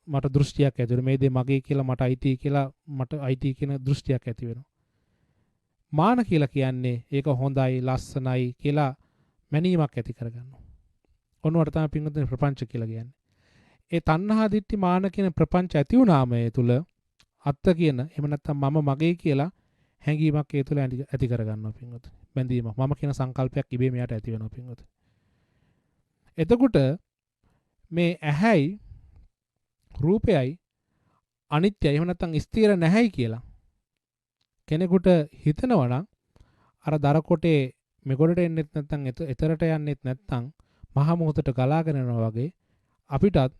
B: මට දෘෂ්ටියක් ඇති වෙනවා. මේ දේ මගේ කියලා, මට අයිති කියලා, මට අයිති කියන දෘෂ්ටියක් ඇති වෙනවා. මාන කියලා කියන්නේ ඒක හොඳයි, ලස්සනයි කියලා මැනීමක් ඇති කරගන්නවා. ඔන්නවට තමයි පින්වතුනි ප්‍රපංච කියලා කියන්නේ. ඒ තණ්හා, දිට්ඨි, මාන කියන ප්‍රපංච ඇති වුණාම ඒ තුල අත්ත කියන, එහෙම නැත්නම් මම මගේ කියලා හැඟීමක් ඒ තුල ඇති කරගන්නවා පින්වතුනි. බැඳීමක්, මම කියන සංකල්පයක් ඉබේම යට ඇති වෙනවා පින්වතුනි. එතකොට මේ ඇහැයි රූපයයි අනිත්‍යයි, එහෙම නැත්නම් ස්ථිර නැහැයි කියලා කෙනෙකුට හිතනවා නම් අර දර කොටේ මෙගොඩට එන්නෙත් නැත්නම් එතරට යන්නෙත් නැත්නම් මහ මොහොතට ගලාගෙන යනවා වගේ අපිටත්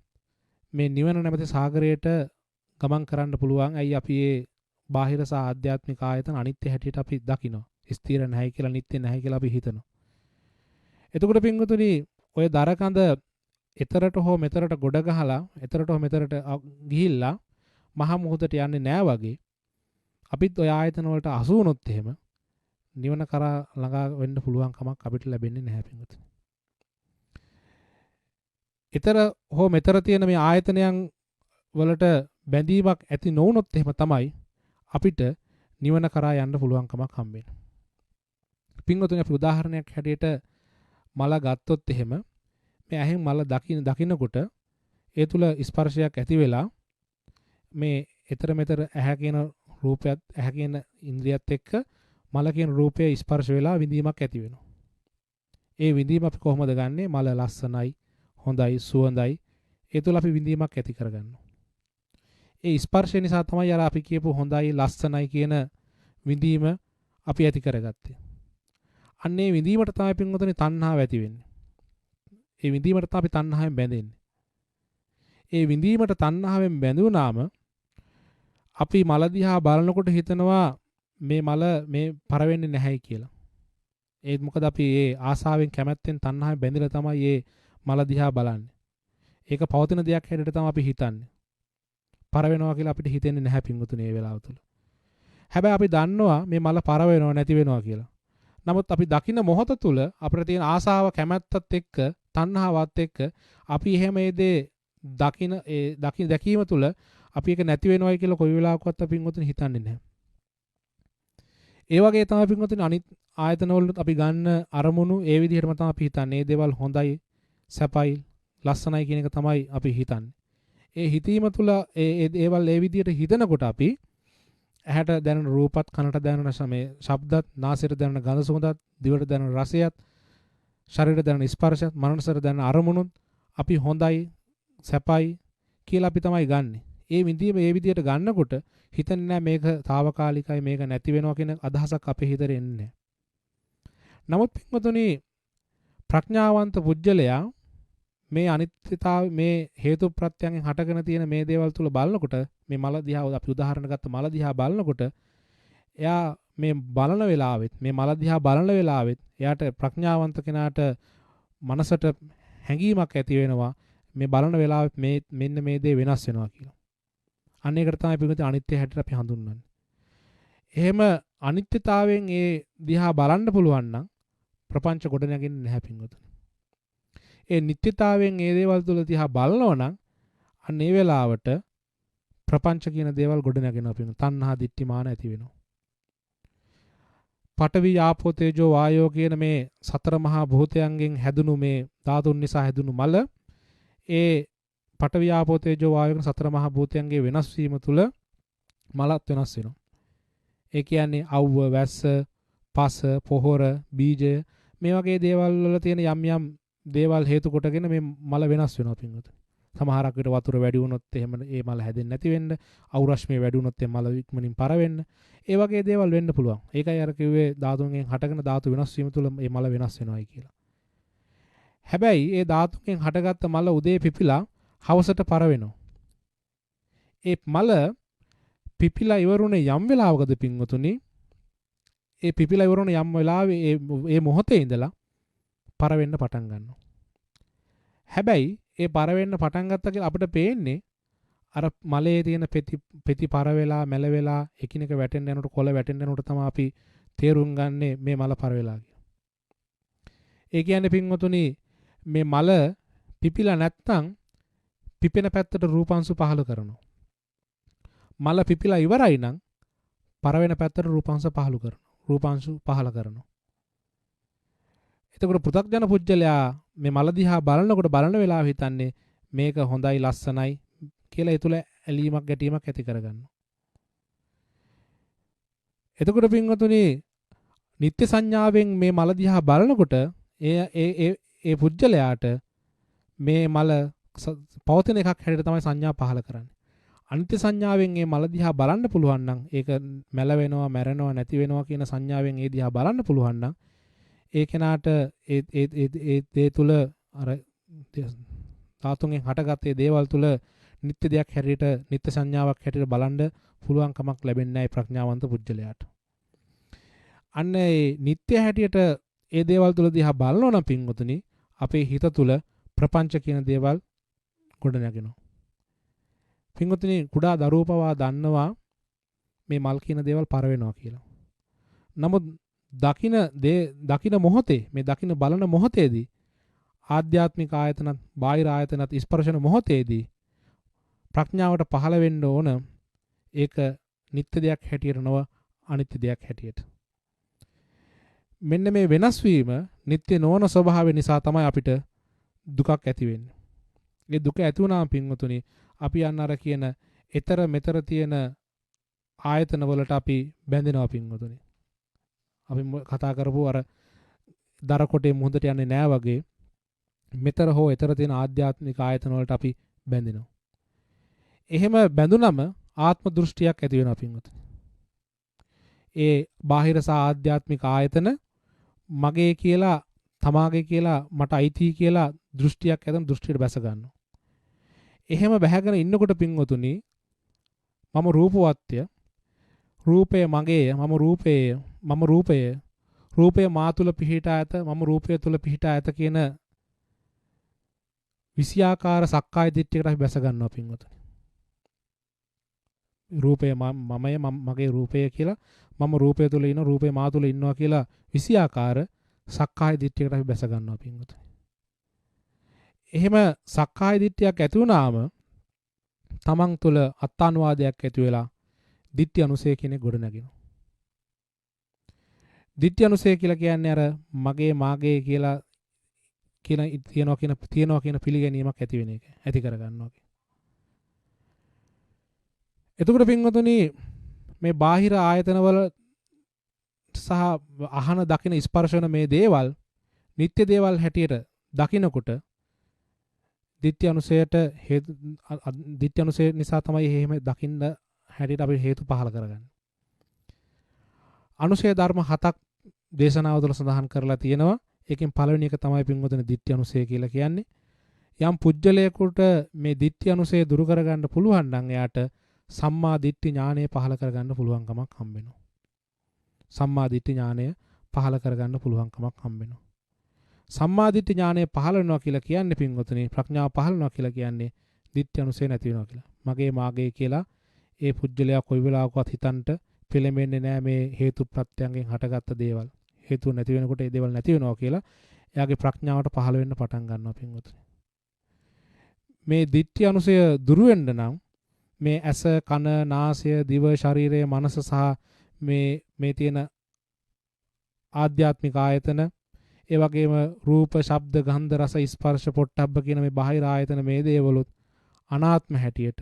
B: මේ නිවන නැමැති සාගරයට ගමන් කරන්න පුළුවන්. ඇයි අපි මේ බාහිර සහ ආධ්‍යාත්මික ආයතන අනිත්‍ය හැටියට අපි දකිනවා. ස්ථිර නැහැයි කියලා, නිට්ටය නැහැයි කියලා අපි හිතනවා. එතකොට පින්වතුනි ඔය දර කඳ එතරට හෝ මෙතරට ගොඩ ගහලා, එතරට හෝ මෙතරට ගිහිල්ලා මහ මොහොතට යන්නේ නෑ වගේ අපිත් ඔය ආයතන වලට අසු වුණොත් එහෙම නිවන කරා ළඟා වෙන්න පුළුවන් කමක් අපිට ලැබෙන්නේ නැහැ පින්වතුනි. ඊතර හෝ මෙතර තියෙන මේ ආයතනයන් වලට බැඳීමක් ඇති නොවුනොත් එහෙම තමයි අපිට නිවන කරා යන්න පුළුවන් කමක් හම්බෙන්නේ. පින්වතුනි අපි උදාහරණයක් හැටියට මල ගත්තොත් එහෙම මේ ඇහෙන් මල දකින්නකොට ඒ තුල ස්පර්ශයක් ඇති වෙලා මේ ඊතර මෙතර ඇහැ කියන රූපයත්, ඇහැ කියන ඉන්ද්‍රියත් එක්ක මල කියන රූපය ස්පර්ශ වෙලා විඳීමක් ඇති වෙනවා. ඒ විඳීම අපි කොහොමද ගන්නෙ? මල ලස්සනයි, හොඳයි, සුවඳයි. ඒ තුල අපි විඳීමක් ඇති කරගන්නවා. ඒ ස්පර්ශය නිසා තමයි අර අපි කියපු හොඳයි, ලස්සනයි කියන විඳීම අපි ඇති කරගත්තේ. අන්න ඒ විඳීමට තමයි පින්වතුනි තණ්හාව ඇති වෙන්නේ. ඒ විඳීමට තමයි අපි තණ්හාවෙන් බැඳෙන්නේ. ඒ විඳීමට තණ්හාවෙන් බැඳුනාම අපි මල දිහා බලනකොට හිතනවා මේ මල මේ පර වෙන්නේ නැහැයි කියලා. ඒත් මොකද අපි ඒ ආසාවෙන්, කැමැත්තෙන්, තණ්හාවෙන් බැඳිලා තමයි මේ මල දිහා බලන්නේ. ඒක පවතින දෙයක් හැටියට තමයි අපි හිතන්නේ. පර වෙනවා කියලා අපිට හිතෙන්නේ නැහැ පින්වතුනි මේ වෙලාව තුල. හැබැයි අපි දන්නවා මේ මල පර වෙනව නැති වෙනවා කියලා. නමුත් අපි දකින්න මොහොත තුල අපිට තියෙන ආසාව කැමැත්තත් එක්ක තණ්හාවත් එක්ක අපි එහෙම මේ දේ දැකීම තුල අපි ඒක නැති වෙනවයි කියලා කොයි වෙලාවකවත් අපි පින්වතුනි හිතන්නේ නැහැ. ඒ වගේ තමයි පින්වතුනි අනිත් ආයතන වලට අපි ගන්න අරමුණු ඒ විදිහටම තමයි අපි හිතන්නේ. මේ දේවල් හොඳයි, සැපයි, ලස්සනයි කියන එක තමයි අපි හිතන්නේ. ඒ හිතීම තුළ ඒ දේවල් ඒ විදිහට හිතනකොට අපි ඇහැට දැනෙන රූපත්, කනට දැනෙන ශබ්දත්, නාසයට දැනෙන ගඳ සුවඳත්, දිවට දැනෙන රසයත්, ශරීරයට දැනෙන ස්පර්ශයත්, මනසට දැනෙන අරමුණුත් අපි හොඳයි, සැපයි කියලා අපි තමයි ගන්නෙ. ඒ විදිහට ගන්නකොට හිතන්නේ නැහැ මේක తాවකාලිකයි, මේක නැති වෙනවා කියන අදහසක් අපේ හිතේ එන්නේ නැහැ. නමුත් පින්වතුනි ප්‍රඥාවන්ත පුජ්‍යලයා මේ අනිත්‍යතාව මේ හේතු ප්‍රත්‍යයෙන් හටගෙන තියෙන මේ දේවල් තුල බලනකොට මේ මල දිහා අපි උදාහරණ ගත්ත මල දිහා බලනකොට එයා මේ බලන වෙලාවෙත් මේ මල දිහා බලන වෙලාවෙත් එයාට ප්‍රඥාවන්ත කෙනාට මනසට හැඟීමක් ඇති වෙනවා මේ බලන වෙලාවෙත් මෙන්න මේ දේ වෙනස් වෙනවා කියලා. අන්න ඒකට තමයි පිළිගත අනිත්‍ය හැටියට අපි හඳුන්වන්නේ. එහෙම අනිත්‍යතාවයෙන් ඒ දිහා බලන්න පුළුවන් නම් ප්‍රපංච ගොඩ නැගෙන්නේ නැහැ පින්වතුනි. ඒ නිත්‍යතාවයෙන් ඒ දේවල් තුල දිහා බලනවා නම් අන්න ඒ වෙලාවට ප්‍රපංච කියන දේවල් ගොඩ නැගෙනවා පින්වතුනි. තණ්හා දිට්ඨි මාන ඇති වෙනවා. පඨවි ආපෝ තේජෝ වායෝ කියන මේ සතර මහා භූතයන්ගෙන් හැදුණු මේ ධාතුන් නිසා හැදුණු මල ඒ පඨවි ආපෝ තේජෝ වායෝ කියන සතර මහා භූතයන්ගේ වෙනස් වීම තුල මලත් වෙනස් වෙනවා. ඒ කියන්නේ අවුව, වැස්ස, පස, පොහොර, බීජ මේ වගේ දේවල් වල තියෙන යම් යම් දේවල් හේතු කොටගෙන මේ මල වෙනස් වෙනවා පින්වතුනි. සමහරක් විට වතුර වැඩි වුණොත් එහෙම ඒ මල හැදෙන්නේ නැති වෙන්න, අවුරශ්මිය වැඩි වුණොත් ඒ මල ඉක්මනින් පර වෙන්න. ඒ වගේ දේවල් වෙන්න පුළුවන්. ඒකයි අර කිව්වේ ධාතුන්ගෙන් හටගෙන ධාතු වෙනස් වීම තුළ මේ මල වෙනස් වෙනවායි කියලා. හැබැයි ඒ ධාතුන්ගෙන් හටගත්ත මල උදේ පිපිලා හවසට පර වෙනවා. ඒ මල පිපිලා ඉවරුනේ යම් වෙලාවකද පින්වතුනි? ඒ පිපිලා ඉවරුනේ යම් වෙලාවේ ඒ මොහොතේ ඉඳලා පර වෙන්න පටන් ගන්නවා. හැබැයි ඒ පර වෙන්න පටන් ගත්තා කියලා අපිට පේන්නේ අර මලේ තියෙන පෙති පර වෙලා මැල වෙලා එකිනෙක වැටෙන්න යනකොට කොළ වැටෙන්න යනකොට තමයි අපි තේරුම් ගන්නේ මේ මල පර වෙලා කියලා. ඒ කියන්නේ පින්වතුනි මේ මල පිපිලා නැත්තම් පිපෙන පැත්තට රූපාංශු පහළ කරනවා. මල පිපිලා ඉවරයි නම් පර වෙන පැත්තට රූපාංශු පහළ කරනවා. එතකොට පෘථග්ජන පුජ්‍යලයා මේ මල දිහා බලනකොට බලන වෙලාව හිතන්නේ මේක හොඳයි ලස්සනයි කියලා ඒ තුල ඇලීමක් ගැටීමක් ඇති කරගන්නවා. එතකොට පින්වතුනි නිත්‍ය සංඥාවෙන් මේ මල දිහා බලනකොට ඒ පුජ්‍යලයාට මේ මල පවතින එකක් හැටියට තමයි සංඥා පහළ කරන්නේ. අනිත්‍ය සංඥාවෙන් මේ මල දිහා බලන්න පුළුවන් නම් ඒක මැල වෙනවා, මැරෙනවා, නැති වෙනවා කියන සංඥාවෙන් ඒ දිහා බලන්න පුළුවන් නම් ඒ කෙනාට ඒ තුල අර ධාතුන්ගෙන් හටගත්තේ දේවල් තුල නිත්‍ය දෙයක් හැටියට නිත්‍ය සංඥාවක් හැටියට බලන්න පුළුවන් කමක් ලැබෙන්නේ නැහැ ප්‍රඥාවන්ත පුජ්‍යලයාට. අන්න ඒ නිත්‍ය හැටියට ඒ දේවල් තුල දිහා බලනවා නම් පින්වතුනි අපේ හිත තුල ප්‍රපංච කියන දේවල් ගොඩ නැගෙනවා. පින්වතුනි කුඩා දරුවෝ පවා දන්නවා මේ මල් කියන දේවල් පර වෙනවා කියලා. නමුත් දකින මොහොතේ මේ දකින බලන මොහොතේදී ආධ්‍යාත්මික ආයතනත් බාහිර ආයතනත් ස්පර්ශන මොහොතේදී ප්‍රඥාවට පහළ වෙන්න ඕන ඒක නිත්‍ය දෙයක් හැටියට නොව අනිත්‍ය දෙයක් හැටියට. මෙන්න මේ වෙනස් වීම නිත්‍ය නොවන ස්වභාවය නිසා තමයි අපිට දුකක් ඇති වෙන්නේ. ඒ දුක ඇති වුණාම පින්වතුනි අපි අන්න අර කියන ඊතර මෙතර තියෙන ආයතන වලට අපි බැඳෙනවා පින්වතුනි. අපි කතා කරපු අර දර කොටේ මුහුදට යන්නේ නෑ වගේ මෙතර හෝ ඊතර තියෙන ආධ්‍යාත්මික ආයතන වලට අපි බැඳෙනවා. එහෙම බැඳුනම ආත්ම දෘෂ්ටියක් ඇති වෙනවා පින්වතුනි. ඒ බාහිර සහ ආධ්‍යාත්මික ආයතන මගේ කියලා තමාගේ කියලා මට අයිති කියලා දෘෂ්ටියක් ඇතන දෘෂ්ටියට බැස ගන්නවා. එහෙම බැහැගෙන ඉන්නකොට පින්වතුනි මම රූපවත්ය, රූපය මගේය, මම රූපය මා තුල පිහිටා ඇත, මම රූපය තුල පිහිටා ඇත කියන විෂයාකාර සක්කාය දිට්ඨියකට අපි බැස ගන්නවා පින්වතුනි. රූපය මමය මගේ රූපය කියලා මම රූපය තුල ඉන්න රූපේ මා තුල ඉන්නවා කියලා විසියාකාර සක්කාය දිට්ඨියකට අපි බැස ගන්නවා පින්වතුනි. එහෙම සක්කාය දිට්ඨියක් ඇති වුණාම තමන් තුල අත්තානුවාදයක් ඇති වෙලා දිට්ඨි අනුසය කෙනෙක් ගොඩ නැගෙනවා. දිට්ඨි අනුසය කියලා කියන්නේ අර මගේ මාගේ කියලා තියනවා කියන පිළිගැනීමක් ඇති වෙන එක. ඇති කර ගන්නවා. එතකොට පින්වතුනි මේ බාහිර ආයතනවල සහ අහන දකින ස්පර්ශන මේ දේවල් නිත්‍ය දේවල් හැටියට දකිනකොට ditthya අනුසයට ditthya අනුසය නිසා තමයි එහෙම දකින්න හැටියට අපි හේතු පහල කරගන්නේ. අනුසය ධර්ම 7ක් දේශනාව තුළ සඳහන් කරලා තියෙනවා. ඒකෙන් පළවෙනි එක තමයි පින්වතුනි ditthya අනුසය කියලා කියන්නේ. යම් පුජ්‍යලයකට මේ ditthya අනුසය දුරු කරගන්න පුළුවන් නම් එයාට සම්මා දිට්ඨි ඥානය පහල කරගන්න පුළුවන්කමක් හම්බ වෙනවා. සම්මා දිට්ඨි ඥානය පහල කරගන්න පුළුවන්කමක් හම්බ වෙනවා. සම්මා දිට්ඨි ඥානය පහල වෙනවා කියලා කියන්නේ පින්වතුනි ප්‍රඥාව පහල වෙනවා කියලා කියන්නේ දිට්ඨි අනුසය නැති වෙනවා කියලා. මගේ මාගේ කියලා ඒ පුජ්‍යලයා කොයි වෙලාවකවත් හිතන්ට පෙළෙන්නේ නැහැ මේ හේතු ප්‍රත්‍යයෙන් හටගත්ත දේවල්. හේතු නැති වෙනකොට ඒ දේවල් නැති වෙනවා කියලා එයාගේ ප්‍රඥාවට පහල වෙන්න පටන් ගන්නවා පින්වතුනි. මේ දිට්ඨි අනුසය දුරු වෙන්න නම් මේ ඇස කන නාසය දිව ශරීරය මනස සහ මේ තියෙන ආධ්‍යාත්මික ආයතන ඒ වගේම රූප ශබ්ද ගන්ධ රස ස්පර්ශ පොට්ටබ්බ කියන මේ බාහිර ආයතන මේ දේවලුත් අනාත්ම හැටියට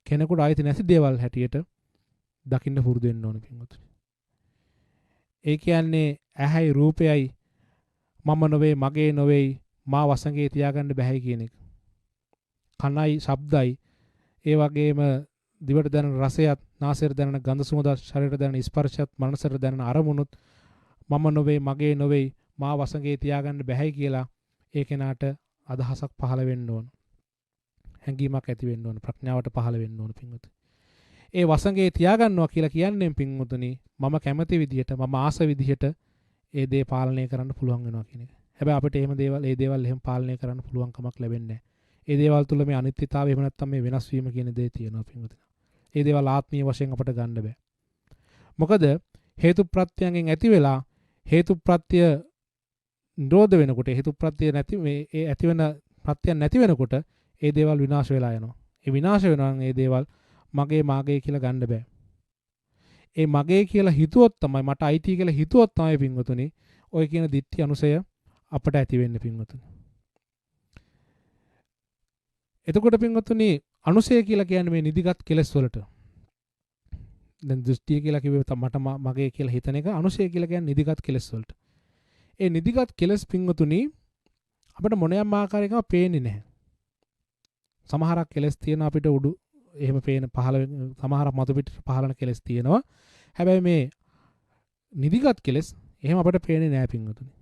B: කෙනෙකුට ආйти නැති දේවල් හැටියට දකින්න පුරුදු වෙන්න ඕන පින්වතුනි. ඒ කියන්නේ ඇහැයි රූපයයි මම නොවේ මගේ නොවේ මා වසඟේ තියාගන්න බැහැ කියන එක. කනයි ශබ්දයි ඒ වගේම දිවට දැනෙන රසයත් නාසයට දැනෙන ගඳ සුවඳත් ශරීරයට දැනෙන ස්පර්ශයත් මනසට දැනෙන අරමුණුත් මම නොවේ මගේ නොවේ මා වසඟේ තියාගන්න බැහැයි කියලා ඒ කෙනාට අදහසක් පහළ වෙන්න ඕන. හැඟීමක් ඇති වෙන්න ඕන. ප්‍රඥාවට පහළ වෙන්න ඕන පින්වතුනි. ඒ වසඟේ තියාගන්නවා කියලා කියන්නේ පින්වතුනි මම කැමති විදිහට මම ආස විදිහට ඒ දේ පාලනය කරන්න පුළුවන් වෙනවා කියන එක. හැබැයි අපිට එහෙම දේවල් එහෙම පාලනය කරන්න පුළුවන් කමක් ලැබෙන්නේ නැහැ. ඒ දේවල් තුළ මේ අනිත්‍යතාවය එහෙම නැත්නම් මේ වෙනස් වීම කියන දේ තියෙනවා පින්වතුනි. ඒ දේවල් ආත්මීය වශයෙන් අපට ගන්න බෑ. මොකද හේතු ප්‍රත්‍යයෙන් ඇති වෙලා හේතු ප්‍රත්‍ය නිරෝධ වෙනකොට හේතු ප්‍රත්‍ය නැති මේ ඒ ඇති වෙන ප්‍රත්‍යයන් නැති වෙනකොට ඒ දේවල් විනාශ වෙලා යනවා. ඒ විනාශ වෙනවා නම් ඒ දේවල් මගේ මාගේ කියලා ගන්න බෑ. ඒ මගේ කියලා හිතුවොත් තමයි මට අයිති කියලා හිතුවොත් තමයි පින්වතුනි ඔය කියන ditthi අනුසය අපට ඇති වෙන්නේ පින්වතුනි. එතකොට පින්වතුනි අනුසය කියලා කියන්නේ මේ නිදිගත් කෙලස් වලට. දැන් දෘෂ්ටිය කියලා කිව්වේ මට මගේ කියලා හිතන එක අනුසය කියලා කියන්නේ නිදිගත් කෙලස් වලට. ඒ නිදිගත් කෙලස් පින්වතුනි අපිට මොනියම් ආකාරයකම පේන්නේ නැහැ. සමහරක් කෙලස් තියෙන අපිට උඩු එහෙම පේන පහළ සමහරක් මතු පිට පහළන කෙලස් තියෙනවා. හැබැයි මේ නිදිගත් කෙලස් එහෙම අපිට පේන්නේ නැහැ පින්වතුනි.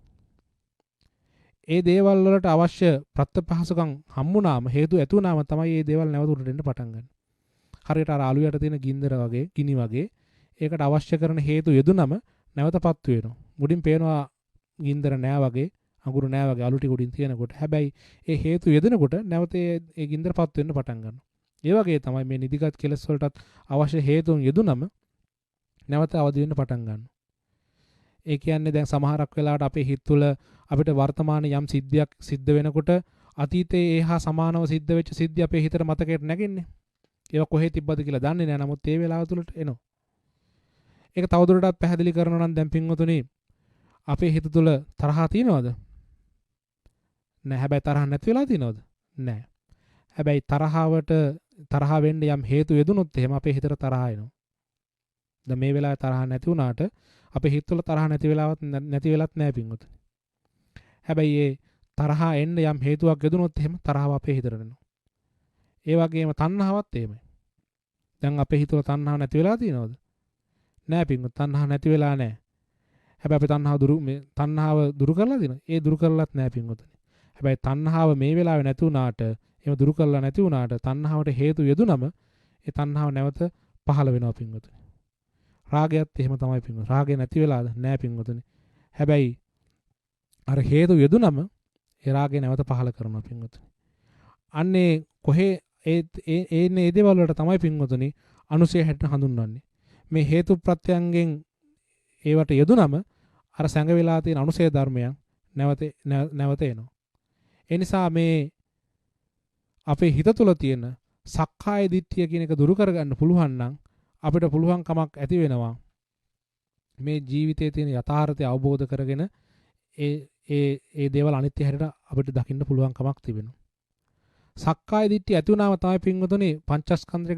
B: ඒ දේවල් වලට අවශ්‍ය ප්‍රත්‍යපහසුකම් හම්බුනාම හේතු ඇතුණාම තමයි මේ දේවල් නැවත උඩට එන්න පටන් ගන්න. හරියට අර අලු යට තියෙන ගින්දර වගේ ගිනි වගේ ඒකට අවශ්‍ය කරන හේතු යෙදුනම නැවතපත් වෙනවා. මුඩින් පේනවා ගින්දර නෑ වගේ අඟුරු නෑ වගේ අලු ටික උඩින් තියෙනකොට. හැබැයි ඒ හේතු යෙදෙනකොට නැවත ඒ ගින්දරපත් වෙන්න පටන් ගන්නවා. ඒ වගේ තමයි මේ නිදිගත් කෙලස් වලටත් අවශ්‍ය හේතුන් යෙදුනම නැවත අවදි වෙන්න පටන් ගන්නවා. ඒ කියන්නේ දැන් සමහරක් වෙලාවට අපේ හිත තුළ අපිට වර්තමානයේ යම් සිද්ධියක් සිද්ධ වෙනකොට අතීතයේ ඒහා සමානව සිද්ධ වෙච්ච සිද්ධි අපේ හිතට මතකයට නැගෙන්නේ. ඒක කොහේ තිබ්බද කියලා දන්නේ නැහැ. නමුත් ඒ වෙලාව තුළට එනවා. ඒක තවදුරටත් පැහැදිලි කරනවා නම් දැන් පින්වතුනි අපේ හිත තුළ තරහ තියෙනවද? නැහැ. හැබැයි තරහ නැති වෙලා තියෙනවද? නැහැ. හැබැයි තරහ වෙන්න යම් හේතු යෙදුනොත් එහෙම අපේ හිතට තරහ එනවා. දැන් මේ වෙලාවේ තරහ නැති වුණාට අපේ හිත තුළ තරහ නැති වෙලත් නැහැ පින්වතුනි. හැබැයි ඒ තරහ එන්න යම් හේතුවක් යෙදුනොත් එහෙම තරහව අපේ හිතට එනවා. ඒ වගේම තණ්හාවත් එහෙමයි. දැන් අපේ හිත තුළ තණ්හාව නැති වෙලා තියෙනවද? නැහැ පින්වතුනි. තණ්හාව නැති වෙලා නැහැ. හැබැයි අපි තණ්හාව දුරු කරලා දිනවා. ඒ දුරු කරලත් නැහැ පින්වතුනි. හැබැයි තණ්හාව මේ වෙලාවේ නැති වුණාට එහෙම දුරු කරලා නැති වුණාට තණ්හාවට හේතු යෙදුනම ඒ තණ්හාව නැවත පහළ වෙනවා පින්වතුනි. රාගයත් එහෙම තමයි පින්වතුනි. රාගය නැති වෙලාද? නැහැ පින්වතුනි. හැබැයි අර හේතු යෙදුනම ඒ රාගය නැවත පහළ කරනවා පින්වතුනි. අන්නේ කොහේ ඒ දේවල් වලට තමයි පින්වතුනි අනුසය හැටියට හඳුන්වන්නේ. මේ හේතු ප්‍රත්‍යයන්ගෙන් ඒවට යෙදුනම අර සැඟ වෙලා තියෙන අනුසය ධර්මයන් නැවත එනවා. ඒ නිසා මේ අපේ හිත තුළ තියෙන සක්කාය දිට්ඨිය කියන එක දුරු කරගන්න පුළුවන් නම් අපිට පුළුවන් කමක් ඇති වෙනවා මේ ජීවිතයේ තියෙන යථාර්ථය අවබෝධ කරගෙන ඒ දේවල් අනිත්‍ය හැටියට අපිට දකින්න පුළුවන් කමක් තිබෙනවා. සක්කාය දිට්ඨිය ඇති වුණාම තමයි පින්වතුනි පංචස්කන්ධය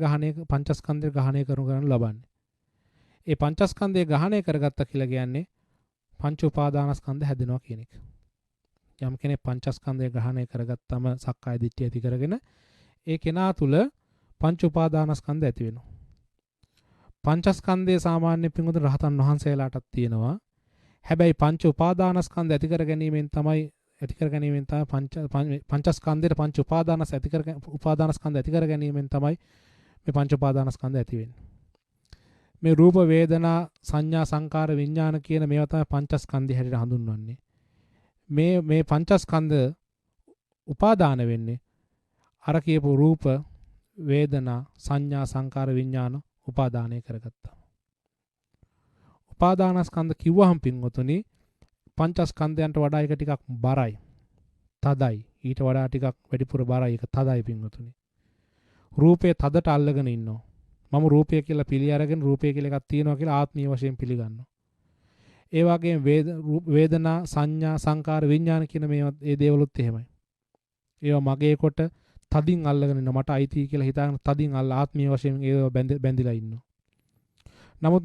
B: ග්‍රහණය කරන ලබන්නේ. ඒ පංචස්කන්ධය ග්‍රහණය කරගත්තා කියලා කියන්නේ පංච උපාදානස්කන්ධ හැදෙනවා කියන එක. යම් කෙනෙක් පංචස්කන්ධය ග්‍රහණය කරගත්තම සක්කාය දිට්ඨිය ඇති කරගෙන ඒ කෙනා තුල පංච උපාදානස්කන්ධ ඇති වෙනවා. පංචස්කන්ධය සාමාන්‍ය පින්වතුනි රහතන් වහන්සේලාටත් තියෙනවා. හැබැයි පංච උපාදානස්කන්ධ ඇති කර ගැනීමෙන් තමයි පංචස්කන්ධයට පංච උපාදානස්කන්ධ ඇති කර ගැනීමෙන් තමයි මේ පංච උපාදානස්කන්ධ ඇති වෙන්නේ. මේ රූප වේදනා සංඥා සංකාර විඥාන කියන මේවා තමයි පංචස්කන්ධය හැටියට හඳුන්වන්නේ. මේ පංචස්කන්ධ උපාදාන වෙන්නේ අර කියපු රූප වේදනා සංඥා සංකාර විඥාන උපාදානය කරගත්තා. උපාදානස්කන්ධ කිව්වහම පින්වතුනි පංචස්කන්ධයන්ට වඩා එක ටිකක් බරයි. තදයි. ඊට වඩා ටිකක් වැඩිපුර බරයි. ඒක තදයි පින්වතුනි. රූපේ තදට අල්ලගෙන ඉන්නවා. මම රූපය කියලා පිළි අරගෙන රූපය කියලා එකක් තියෙනවා කියලා ආත්මීය වශයෙන් පිළිගන්නවා. ඒ වගේම වේදනා සංඥා සංකාර විඥාන කියන මේ දේවලුත් එහෙමයි. ඒවා මගේ කොට තදින් අල්ලගෙන ඉන්න මට අයිති කියලා හිතාගෙන තදින් ආත්මීය වශයෙන් ඒව බැඳිලා ඉන්නවා. නමුත්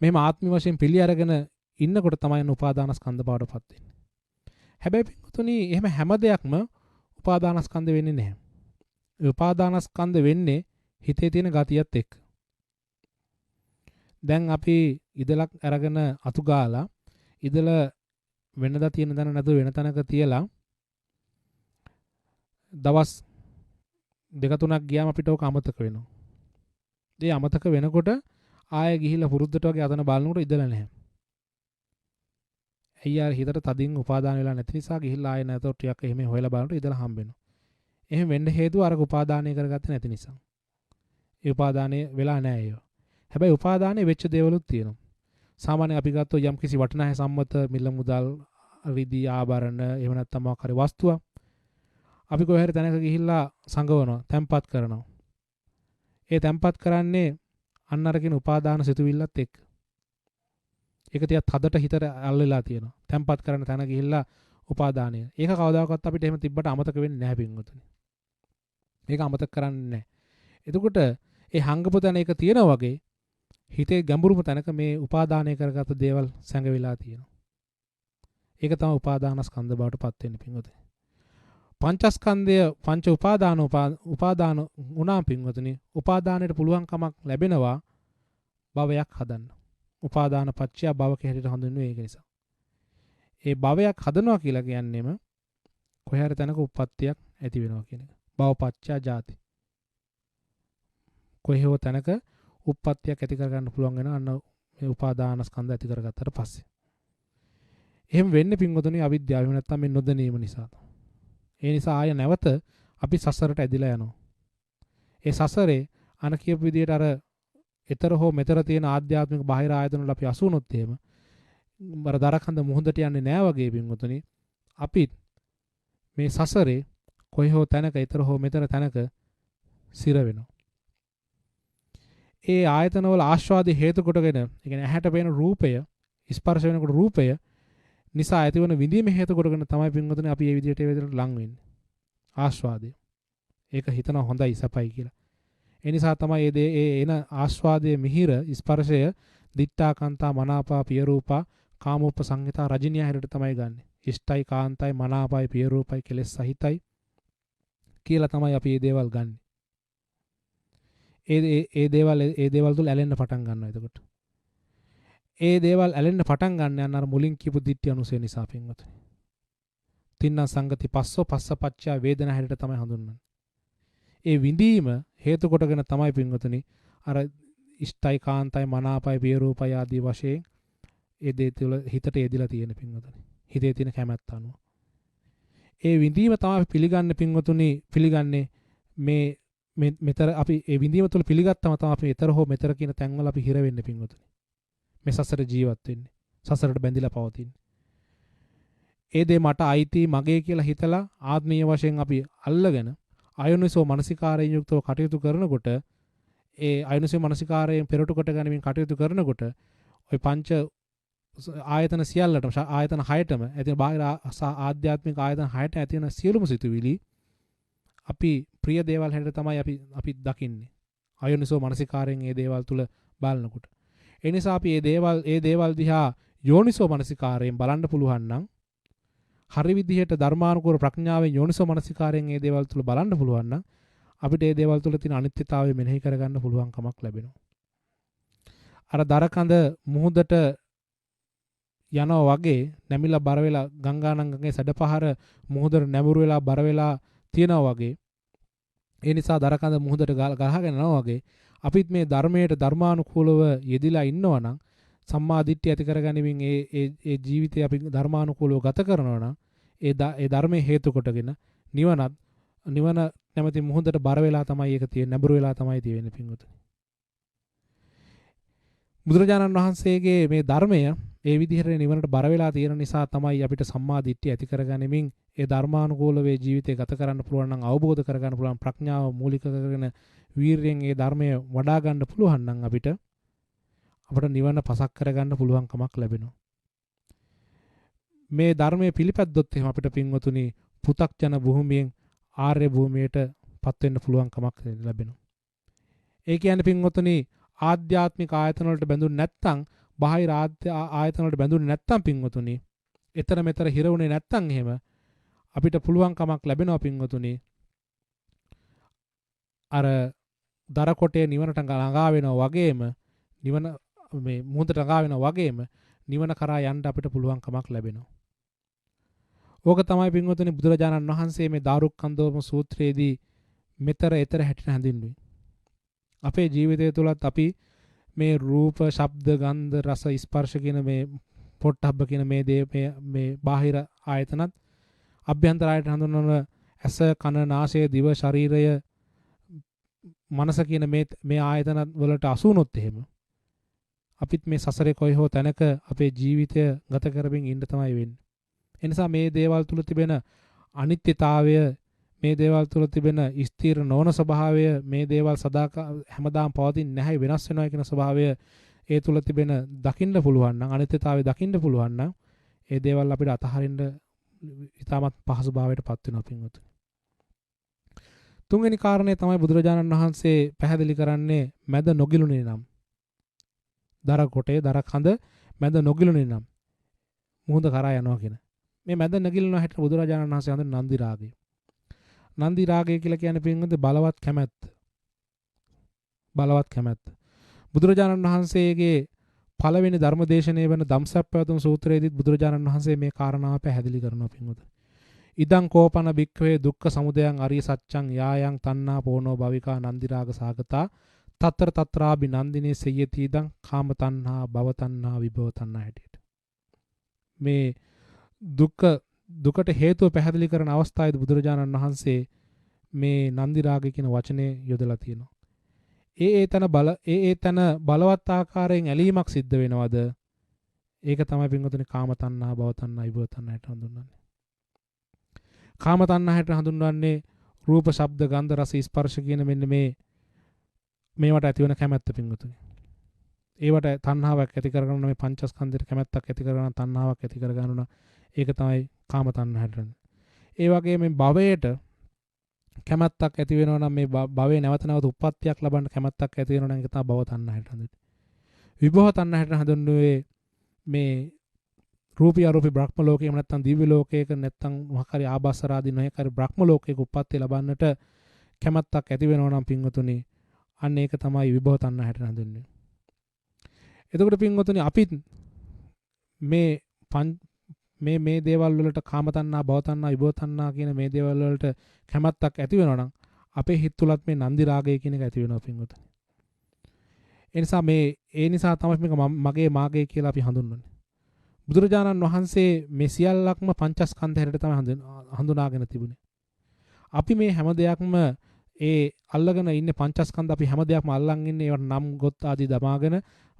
B: මෙහෙම ආත්මීය වශයෙන් පිළි අරගෙන ඉන්නකොට තමයි උපාදානස්කන්ධ බවටපත් වෙන්නේ. හැබැයි පින්වතුනි එහෙම හැම දෙයක්ම උපාදානස්කන්ධ වෙන්නේ නැහැ. ඒ උපාදානස්කන්ධ වෙන්නේ හිතේ තියෙන ගතියත් එක්ක. දැන් අපි ඉදලක් අරගෙන අතු ගාලා ඉදල වෙනදා තියෙන දන නැතුව වෙන තැනක තියලා දවස් 2-3ක් ගියාම අපිට ඕක අමතක වෙනවා. ඒ අමතක වෙනකොට ආයෙ ගිහිල්ලා පුරුද්දට වගේ අතන බලනකොට ඉදලා නැහැ. අයියාර හිතට තදින් උපාදාන වෙලා නැති නිසා ගිහිල්ලා ආයෙ නැතෝ ටිකක් එහෙම හොයලා බලනකොට ඉදලා හම්බ වෙනවා. එහෙම වෙන්න හේතුව අර උපාදානය කරගත්තේ නැති නිසා. ඒ උපාදානය වෙලා නැහැ ඒව. හැබැයි උපාදානය වෙච්ච දේවලුත් තියෙනවා. සාමාන්‍යයෙන් අපි ගත්තොත් යම් කිසි වටිනා සම්මත මිල මුදල් රිදී ආභරණ එහෙම නැත්නම් මොකක් හරි වස්තුවක් අපි කොහේ හරි තැනක ගිහිල්ලා සංගවනවා, තැම්පත් කරනවා. ඒ තැම්පත් කරන්නේ අන්න අරගෙන උපාදාන සිතුවිල්ලත් එක්ක. ඒක තියා තදට හිතට අල්ලලා තියෙනවා. තැම්පත් කරන තැන ගිහිල්ලා උපාදානය. ඒක කවදාකවත් අපිට එහෙම තිබ්බට අමතක වෙන්නේ නැහැ පින්වතුනි. මේක අමතක කරන්නේ නැහැ. එතකොට ඒ හංගපු තැන ඒක තියෙනා වගේ හිතේ ගැඹුරුම තැනක මේ උපාදානය කරගත්ත දේවල් සැඟවිලා තියෙනවා. ඒක තමයි උපාදානස්කන්ධ බවට පත් වෙන්නේ පින්වතුනි. පංචස්කන්ධය පංච උපාදාන උනා පින්වතුනි. උපාදානයට පුළුවන් කමක් ලැබෙනවා භවයක් හදන්න. උපාදාන පත්‍ය භවක හැටියට හඳුන්වන්නේ ඒක නිසා. ඒ භවයක් හදනවා කියලා කියන්නේම කොහේ හරි තැනක උප්පත්තියක් ඇති වෙනවා කියන එක. භවපත්‍ය ජාති. කොහේ හෝ තැනක උප්පත්තියක් ඇති කරගන්න පුළුවන් වෙන අන්න මේ උපාදානස්කන්ධ ඇති කරගත්තට පස්සේ. එහෙම වෙන්නේ පින්වතුනි අවිද්‍යාව එහෙම නැත්නම් මේ නොදැනීම නිසා. ඒ නිසා ආය නැවත අපි සසරට ඇදිලා යනවා. ඒ සසරේ අන කියපු විදිහට අර ඊතර හෝ මෙතර තියෙන ආධ්‍යාත්මික බාහිර ආයතන වල අපි අසු වුණොත් එහෙම අර දරකඳ මුහුදට යන්නේ නෑ වගේ පින්වතුනි. අපි මේ සසරේ කොහේ හෝ තැනක ඊතර හෝ මෙතර තැනක සිර වෙනවා. ඒ ආයතන වල ආස්වාදයේ හේතු කොටගෙන, ඒ කියන්නේ ඇහැට පේන රූපය, ස්පර්ශ වෙනකොට රූපය නිසා ඇතිවන විඳීම හේතු කොටගෙන තමයි පින්වතුනි අපි මේ විදිහට ලං වෙන්නේ. ආස්වාදය. ඒක හිතනවා හොඳයි සපයි කියලා. ඒ නිසා තමයි ඒ එන ආස්වාදයේ මිහිර ස්පර්ශය දිට්ඨාකාන්තා මනාපා පිය රූපා කාමෝප සංහිතා රජිනිය හැරෙට තමයි ගන්නෙ. ඉෂ්ටයි කාන්තයි මනාපයි පිය රූපයි කෙලෙස් සහිතයි කියලා තමයි අපි මේ දේවල් ගන්නෙ. ඒ දේවල් තුල ඇලෙන්න පටන් ගන්නවා එතකොට. ඒ දේවල් ඇලෙන්න පටන් ගන්න යන අර මුලින් කියපු දිට්ඨි අනුසය නිසා පින්වතුනි. තින්න සංගති පස්සෝ පස්සපච්චා වේදනා හැරෙට තමයි හඳුන්වන්නේ. ඒ විඳීම හේතු කොටගෙන තමයි පින්වතුනි අර ඉෂ්ටයි කාන්තයි මනාපයි පිය රූපයි ආදී වශයෙන් ඒ දේ තුළ හිතට එදිලා තියෙන පින්වතුනි. හිතේ තියෙන කැමැත්ත අනුව. ඒ විඳීම තමයි පිළිගන්නේ පින්වතුනි පිළිගන්නේ මෙතර අපි ඒ විඳීම තුළ පිළිගත්තම තමයි අපි ඊතර හෝ මෙතර කියන තැන්වල අපි හිර වෙන්නේ පින්වතුනි. මේ සසර ජීවත් වෙන්නේ. සසරට බැඳිලා පවතින්නේ. ඒ දේ මට අයිති මගේ කියලා හිතලා ආත්මීය වශයෙන් අපි අල්ලගෙන අයෝනිසෝ මනසිකාරයෙන් යුක්තව කටයුතු කරනකොට ඒ අයෝනිසෝ මනසිකාරයෙන් පෙරටු කොට ගැනීමෙන් කටයුතු කරනකොට ওই පංච ආයතන සියල්ලටම ආයතන 6ටම ඇති බාහිර ආධ්‍යාත්මික ආයතන 6ට ඇති වෙන සියලුම සිතුවිලි අපි ප්‍රිය දේවල් හැටියට තමයි අපි දකින්නේ. අයෝනිසෝ මනසිකාරයෙන් මේ දේවල් තුල බලනකොට. ඒ නිසා අපි මේ දේවල් දිහා යෝනිසෝ මනසිකාරයෙන් බලන්න පුළුවන් නම් හරි විදිහට ධර්මානුකූල ප්‍රඥාවෙන් යෝනිසෝ මනසිකාරයෙන් මේ දේවල් තුල බලන්න පුළුවන් නම් අපිට මේ දේවල් තුල තියෙන අනිත්‍යතාවය මෙනෙහි කරගන්න පුළුවන් කමක් ලැබෙනවා. අර දරකඳ මුහුදට යනවා වගේ නැමිලා බර වෙලා ගංගානංගගේ සැඩපහර මුහුදට නැඹුරු වෙලා බර වෙලා තියෙනවා වගේ ඒ නිසා දරකඳ මුහුදට ගහගෙන යනවා වගේ අපිත් මේ ධර්මයට ධර්මානුකූලව යෙදිලා ඉන්නවා නම් සම්මා දිට්ඨිය ඇති කරගැනීමෙන් ඒ ජීවිතය අපි ධර්මානුකූලව ගත කරනවා නම් ඒ ධර්මයේ හේතු කොටගෙන නිවන නැමැති මුහුදට බර වෙලා තමයි ඒක තියෙන්නේ නැඹුරු වෙලා තමයි තියෙන්නේ පින්වතුනි. බුදුරජාණන් වහන්සේගේ මේ ධර්මය ඒ විදිහට නිවනට බර වෙලා තියෙන නිසා තමයි අපිට සම්මා දිට්ඨිය ඇති කරගැනීමෙන් ඒ ධර්මානුකූලව ජීවිතය ගත කරන්න පුළුවන් නම් අවබෝධ කරගන්න පුළුවන් ප්‍රඥාව මූලික කරගෙන වීරියෙන් ඒ ධර්මය වඩා ගන්න පුළුවන් නම් අපිට නිවන පසක් කරගන්න පුළුවන් කමක් ලැබෙනවා. මේ ධර්මයේ පිළිපැද්දොත් එහෙම අපිට පින්වතුනි පු탁ජන භූමියෙන් ආර්ය භූමියට පත් වෙන්න පුළුවන් කමක් ලැබෙනවා. ඒ කියන්නේ පින්වතුනි ආධ්‍යාත්මික ආයතන වලට බැඳුනේ නැත්නම් බාහිර ආයතන වලට බැඳුනේ නැත්නම් පින්වතුනි ඊතර මෙතර හිරුනේ නැත්නම් එහෙම අපිට පුළුවන් කමක් ලැබෙනවා පින්වතුනි අර දර කොටේ නිවනට ළඟා වෙනවා වගේම නිවන මේ මුහුදට ළඟා වෙනවා වගේම නිවන කරා යන්න අපිට පුළුවන් කමක් ලැබෙනවා. ඕක තමයි පින්වතුනි බුදුරජාණන් වහන්සේ මේ දාරුක්ඛන්දෝම සූත්‍රයේදී මෙතර ඊතර හැටියට හඳුන්වන්නේ. අපේ ජීවිතය තුළත් අපි මේ රූප, ශබ්ද, ගන්ධ, රස, ස්පර්ශ කියන මේ පොට්ටබ්බ කියන මේ බාහිර ආයතනත් අභ්‍යන්තර ආයතන හඳුන්වන ඇස, කන, නාසය, දිව, ශරීරය, මනස කියන මේ ආයතන වලට අසු වුණොත් එහෙම අපිත් මේ සසරේ කොයි හෝ තැනක අපේ ජීවිතය ගත කරමින් ඉන්න තමයි වෙන්නේ. ඒ නිසා මේ දේවල් තුල තිබෙන අනිත්‍යතාවය, මේ දේවල් තුල තිබෙන ස්ථිර නොවන ස්වභාවය, මේ දේවල් හැමදාම පවතින්නේ නැහැ වෙනස් වෙනවා කියන ස්වභාවය ඒ තුල තිබෙන දකින්න පුළුවන් නම් අනිත්‍යතාවය දකින්න පුළුවන් නම් ඒ දේවල් අපිට අතහරින්න ඉතාමත් පහසුභාවයට පත් වෙනවා පින්වතුනි. තුන්වෙනි කාරණේ තමයි බුදුරජාණන් වහන්සේ පැහැදිලි කරන්නේ මැද නොගිලුනේ නම්. දර කොටේ දර කඳ මැද නොගිලුනේ නම් මුහුද කරා යනවා කියන. මේ මැද නොගිලුන හැට බුදුරජාණන් වහන්සේ හඳුන් නන්දි රාගය. නන්දි රාගය කියලා කියන්නේ පින්වතුනි බලවත් කැමැත්ත. බලවත් කැමැත්ත. බුදුරජාණන් වහන්සේගේ පළවෙනි ධර්මදේශනය වෙන ධම්සප්පවතුම් සූත්‍රයේදීත් බුදුරජාණන් වහන්සේ මේ කාරණාව පැහැදිලි කරනවා පින්වතුනි. ඉදං කෝපන භික්ඛවේ දුක්ඛ සමුදයං අරිය සත්‍යං යායන් තණ්හා පෝනෝ භවිකා නන්දි රාග සාගතා තතර තත්‍රාබි නන්දිනේ සයති ඉදං කාම තණ්හා භව තණ්හා විභව තණ්හා හැටියට මේ දුකට හේතුව පැහැදිලි කරන අවස්ථාවේදී බුදුරජාණන් වහන්සේ මේ නන්දි රාගය කියන වචනේ යොදලා තියෙනවා. ඒ තන බලවත් ආකාරයෙන් ඇලීමක් සිද්ධ වෙනවද? ඒක තමයි පින්වතුනි කාම තණ්හා භව තණ්හා විභව තණ්හා හැට හඳුන්වන්නේ. කාම තණ්හා හැට හඳුන්වන්නේ රූප, ශබ්ද, ගන්ධ, රස, ස්පර්ශ කියන මෙන්න මේවට ඇති වෙන කැමැත්ත පින්වතුනි. ඒවට තණ්හාවක් ඇති කරගන්න මේ පංචස්කන්ධයට කැමැත්තක් ඇති කරගන්න තණ්හාවක් ඇති කරගන්නවා. ඒක තමයි කාම තණ්හා හැට. ඒ වගේම මේ භවයට කැමැත්තක් ඇති වෙනවා නම් මේ භවයේ නැවත නැවත උප්පත්තියක් ලබන්න කැමැත්තක් ඇති වෙනවා නම් ඒක තමයි භව තණ්හා හැට හඳුන්වන්නේ. විභව තණ්හා හැට හඳුන්වන්නේ මේ රූපී අරූපී බ්‍රහ්ම ලෝකේ නැත්නම් දිව්‍ය ලෝකයක නැත්නම් මොහකරි ආභාසරාදී නොයකරි බ්‍රහ්ම ලෝකයක උප්පත්ති ලබන්නට කැමැත්තක් ඇති වෙනවා නම් පින්වතුනි අන්න ඒක තමයි විභව තණ්හා හැට හඳුන්වන්නේ. එතකොට පින්වතුනි අපිත් මේ දේවල් වලට කාම තණ්හා, භව තණ්හා, විභව තණ්හා කියන මේ දේවල් වලට කැමැත්තක් ඇති වෙනවා නම් අපේ හිත තුලත් මේ නන්දි රාගය කියන එක ඇති වෙනවා පින්වතුනි. ඒ නිසා තමයි මේක මගේ මාගේ කියලා අපි හඳුන්වන්නේ. බුදුරජාණන් වහන්සේ මේ සියල්ලක්ම පංචස්කන්ධ හැටියට තමයි හඳුනාගෙන තිබුණේ. අපි මේ හැම දෙයක්ම ඒ අල්ලගෙන ඉන්නේ පංචස්කන්ධ අපි හැම දෙයක්ම අල්ලන් ඉන්නේ ඒවට නම් ගොත් ආදී දමාගෙන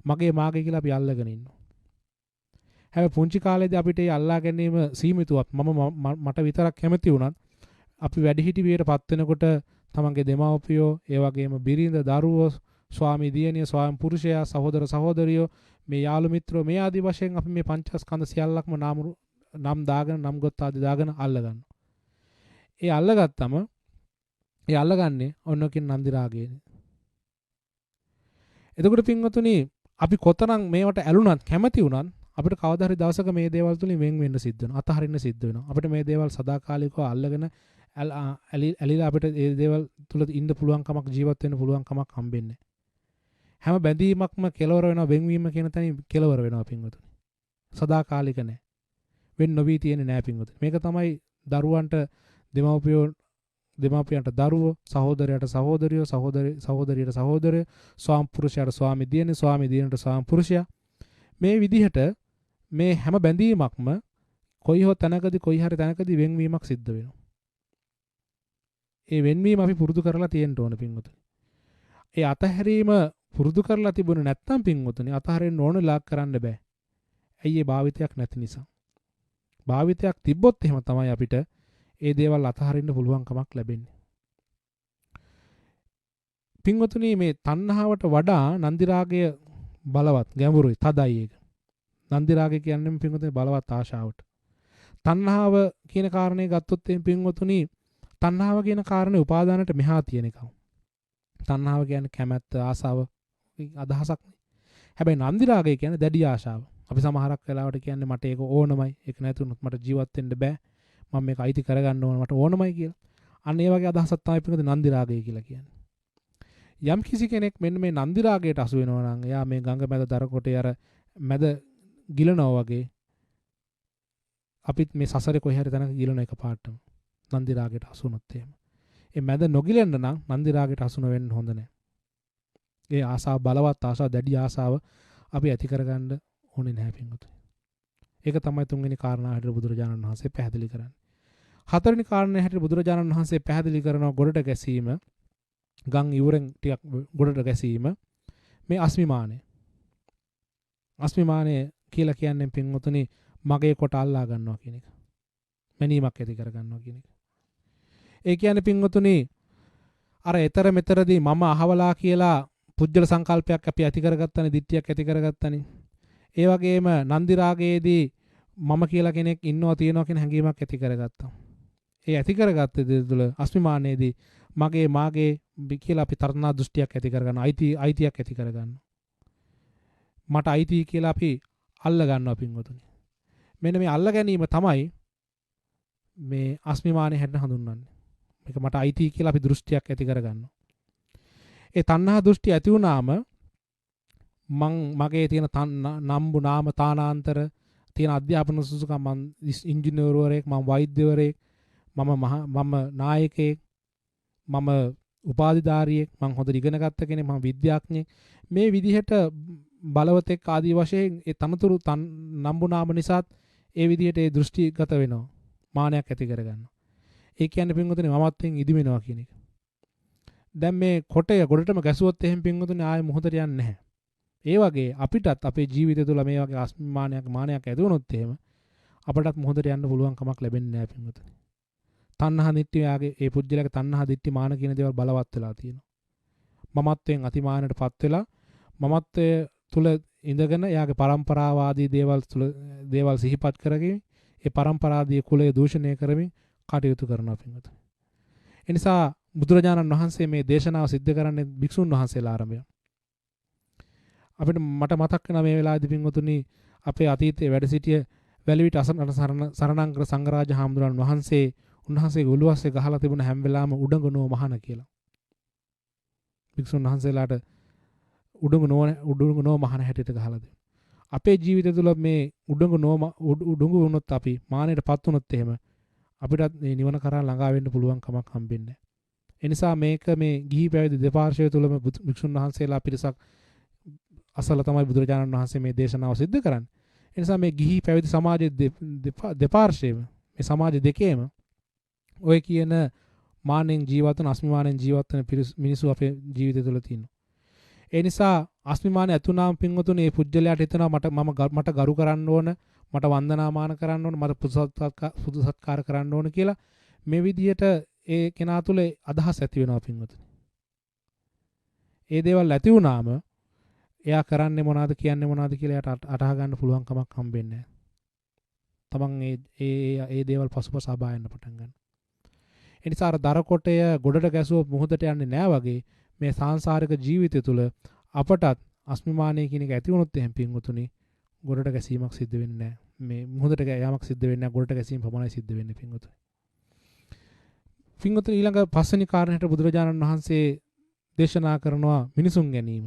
B: මගේ මාගේ කියලා අපි අල්ලගෙන ඉන්නවා. හැබැයි පුංචි කාලේදී අපිට ඒ අල්ලා ගැනීම සීමිතවත් මට විතරක් කැමති වුණත් අපි වැඩිහිටි වියටපත් වෙනකොට තමන්ගේ දෙමව්පියෝ ඒ වගේම බිරිඳ දරුවෝ ස්වාමි දියණිය ස්වාම පුරුෂයා සහෝදර සහෝදරියෝ මේ යාළු මිත්‍රෝ මේ ආදී වශයෙන් අපි මේ පංචස්කන්ධ සියල්ලක්ම නම් දාගෙන නම් ගොත් ආදී දාගෙන අල්ලගන්නවා. ඒ අල්ලගත්තම ඒ අල්ලගන්නේ ඔන්නකින් නන්දි රාගයෙන්. එතකොට පින්වතුනි අපි කොතරම් මේවට ඇලුනත් කැමති වුණත් අපිට කවදා හරි දවසක මේ දේවල් තුලින් වෙන් වෙන්න සිද්ධ වෙනවා. අතහරින්න සිද්ධ වෙනවා. අපිට මේ දේවල් සදාකාලිකව අල්ලගෙන ඇලිලා අපිට මේ දේවල් තුල ඉන්න පුළුවන් කමක් ජීවත් වෙන්න පුළුවන් කමක් හම්බෙන්නේ. හැම බැඳීමක්ම කෙලවර වෙනවා වෙන්වීම කියන තැනින් කෙලවර වෙනවා පින්වතුනි. සදාකාලික නැහැ. වෙන් නොවි තියෙන්නේ නැහැ පින්වතුනි. මේක තමයි දරුවන්ට දෙමාපියන්ට දරුවෝ සහෝදරයට සහෝදරියෝ සහෝදරියට සහෝදරයෝ ස්වාම පුරුෂයාට ස්වාමි දියණිය ස්වාමි දියණියට ස්වාම පුරුෂයා මේ විදිහට මේ හැම බැඳීමක්ම කොයි හෝ තැනකදී කොයි හරි තැනකදී වෙන්වීමක් සිද්ධ වෙනවා. ඒ වෙන්වීම අපි පුරුදු කරලා තියෙන්න ඕන පින්වතුනි. ඒ අතහැරීම පුරුදු කරලා තිබුණේ නැත්නම් පින්වතුනි අතහරින්න ඕන ලාක් කරන්න බෑ. ඇයි ඒ භාවිතයක් නැති නිසා. භාවිතයක් තිබ්බොත් එහෙම තමයි අපිට ඒ දේවල් අතහරින්න පුළුවන් කමක් ලැබෙන්නේ. පින්වතුනි මේ තණ්හාවට වඩා නන්දි රාගය බලවත් ගැඹුරුයි තදයි ඒක. නන්දි රාගය කියන්නේ පින්වතුනි බලවත් ආශාවට. තණ්හාව කියන කාරණේ ගත්තොත් එහෙනම් පින්වතුනි තණ්හාව කියන කාරණේ උපාදානට මෙහා තියෙන එකක්. තණ්හාව කියන්නේ කැමැත්ත ආසාව අදහසක් නේ. හැබැයි නන්දි රාගය කියන්නේ දැඩි ආශාව. අපි සමහරක් වෙලාවට කියන්නේ මට ඒක ඕනමයි. ඒක නැතුනොත් මට ජීවත් වෙන්න බෑ. මම මේක අයිති කරගන්න ඕන මට ඕනමයි කියලා. අන්න ඒ වගේ අදහසක් තමයි පිටුද නන්දි රාගය කියලා කියන්නේ. යම් කිසි කෙනෙක් මෙන්න මේ නන්දි රාගයට අසු වෙනවා නම් එයා මේ ගඟ මැද දර කොටේ අර මැද ගිලනවා වගේ අපිත් මේ සසරේ කොහේ හරි තැනක ගිලන එක පාටම නන්දි රාගයට අසු වුණොත් එහෙම. ඒ මැද නොගිලෙන්න නම් නන්දි රාගයට අසු නොවෙන්න හොඳ නැහැ. ඒ ආසාව බලවත් ආසාව දැඩි ආසාව අපි ඇති කරගන්න ඕනේ නැහැ පින්වතුනි. ඒක තමයි තුන්වෙනි කාරණා හැටියට බුදුරජාණන් වහන්සේ පැහැදිලි කරන්නේ. හතරවෙනි කාරණේ හැටියට බුදුරජාණන් වහන්සේ පැහැදිලි කරනවා ගොඩට ගැසීම, ගම් ඉවුරෙන් ටිකක් ගොඩට ගැසීම මේ අස්මිමානය. අස්මිමානය කියලා කියන්නේ පින්වතුනි මගේ කොට අල්ලා ගන්නවා කියන එක. මැනීමක් ඇති කර ගන්නවා කියන එක. ඒ කියන්නේ පින්වතුනි අර ඊතර මෙතරදී මම අහවලා කියලා පුජ්‍යල සංකල්පයක් අපි ඇති කරගත්තනේ, දිට්ඨියක් ඇති කරගත්තනේ. ඒ වගේම නන්දි රාගයේදී මම කියලා කෙනෙක් ඉන්නවා තියෙනවා කියන හැඟීමක් ඇති කරගත්තා. ඒ ඇති කරගත්ත දේ තුළ අස්මිමානයේදී මගේ මාගේ කියලා අපි තරණා දෘෂ්ටියක් ඇති කරගන්නවා. අයිතියක් ඇති කරගන්නවා. මට අයිති කියලා අපි අල්ල ගන්නවා පින්වතුනි. මෙන්න මේ අල්ල ගැනීම තමයි මේ අස්මිමානය හැටියට හඳුන්වන්නේ. මේක මට අයිති කියලා අපි දෘෂ්ටියක් ඇති කරගන්නවා. ඒ තණ්හා දෘෂ්ටි ඇති වුණාම මගේ තියෙන නම්බු නාම තානාන්තර තියෙන අධ්‍යාපන සුසුකම් මම ඉංජිනේරුවරයෙක් මම වෛද්‍යවරයෙක් මම නායකයෙක් මම උපාධිධාරියෙක් මම හොඳට ඉගෙන ගත්ත කෙනෙක් මම විද්‍යාඥයෙක් මේ විදිහට බලවතෙක් ආදී වශයෙන් ඒ තනතුරු නම්බු නාම නිසාත් ඒ විදිහට ඒ දෘෂ්ටිගත වෙනවා මානයක් ඇති කරගන්නවා. ඒ කියන්නේ පින්වතුනි මමත්වෙන් ඉදිමෙනවා කියන එක. දැන් මේ කොටය ගොඩටම ගැසුවොත් එහෙම පින්වතුනි ආයෙ මොහොතට යන්නේ නැහැ. ඒ වගේ අපිටත් අපේ ජීවිතය තුළ මේ වගේ අස්මිමානයක් මානයක් ඇති වුණොත් එහෙම අපටත් මොහොතට යන්න පුළුවන් කමක් ලැබෙන්නේ නැහැ පින්වතුනි. තණ්හා දිට්ඨි යාගේ ඒ පුජ්‍යලක තණ්හා දිට්ඨි මාන කියන දේවල් බලවත් වෙලා තියෙනවා. මමත්වයෙන් අතිමානයටපත් වෙලා මමත්වයේ තුල ඉඳගෙන යාගේ පරම්පරාවාදී දේවල් සිහිපත් කරගෙන ඒ පරම්පරාදී කුලය දූෂණය කරමින් කටයුතු කරනවා පින්වතුනි. ඒ නිසා බුදුරජාණන් වහන්සේ මේ දේශනාව සිද්ධ කරන්නේ භික්ෂුන් වහන්සේලා ආරම්භය. අපිට මට මතක් වෙනවා මේ වෙලාවේදී පින්වතුනි අපේ අතීතයේ වැඩ සිටිය වැලිවිට සරණංකර සංඝරාජ හාමුදුරන් වහන්සේ උන්වහන්සේගේ උළුවස්සේ ගහලා තිබුණ හැම වෙලාවම උඩඟනෝ මහාන කියලා. භික්ෂුන් වහන්සේලාට උඩඟනෝ මහාන හැටියට ගහලා දෙනවා. අපේ ජීවිතය තුළ මේ උඩඟු වුණොත් අපි මානෙටපත් වුණොත් එහෙම අපිටත් මේ නිවන කරා ළඟා වෙන්න පුළුවන් කමක් හම්බෙන්නේ නැහැ. ඒ නිසා මේක මේ ගිහි පැවිදි දෙපාර්ශ්වය තුළම භික්ෂුන් වහන්සේලා පිරිසක් අසල තමයි බුදුරජාණන් වහන්සේ මේ දේශනාව සිද්ධ කරන්නේ. ඒ නිසා මේ ගිහි පැවිදි සමාජයේ දෙපාර්ශ්වයේම මේ සමාජ දෙකේම ඔය කියන මානෙන් ජීවත් වෙන අස්මිමානෙන් ජීවත් වෙන මිනිස්සු අපේ ජීවිතය තුළ තියෙනවා. ඒ නිසා අස්මිමාන ඇතුණාම පින්වතුනි මේ පුජ්‍යලයට හිතනවා මට ගරු කරන්න ඕන, මට වන්දනාමාන කරන්න ඕන, මට පුදු සත්කාර කරන්න ඕන කියලා මේ විදිහට ඒ කෙනා තුළ අදහස් ඇති වෙනවා පින්වතුනි. ඒ දේවල් ඇති වුණාම එයා කරන්නේ මොනවද කියන්නේ මොනවද කියලා එයාට අටහ ගන්න පුළුවන් කමක් හම්බෙන්නේ නැහැ. තමන් ඒ දේවල් පසුපස අබා යන්න පටන් ගන්නවා. ඒ නිසා අර දරකොටය ගොඩට ගැසුව මුහුදට යන්නේ නැහැ වගේ මේ සාංශාරික ජීවිතය තුළ අපටත් අස්මිමානය කියන එක ඇති වුණොත් එහෙම පින්වතුනි ගොඩට ගැසීමක් සිද්ධ වෙන්නේ නැහැ. මේ මුහුදට යෑමක් සිද්ධ වෙන්නේ නැහැ. ගොඩට ගැසීම පමණයි සිද්ධ වෙන්නේ පින්වතුනි. පින්වතුනි ඊළඟ පස්වෙනි කාරණයට බුදුරජාණන් වහන්සේ දේශනා කරනවා මිනිසුන් ගැනීම.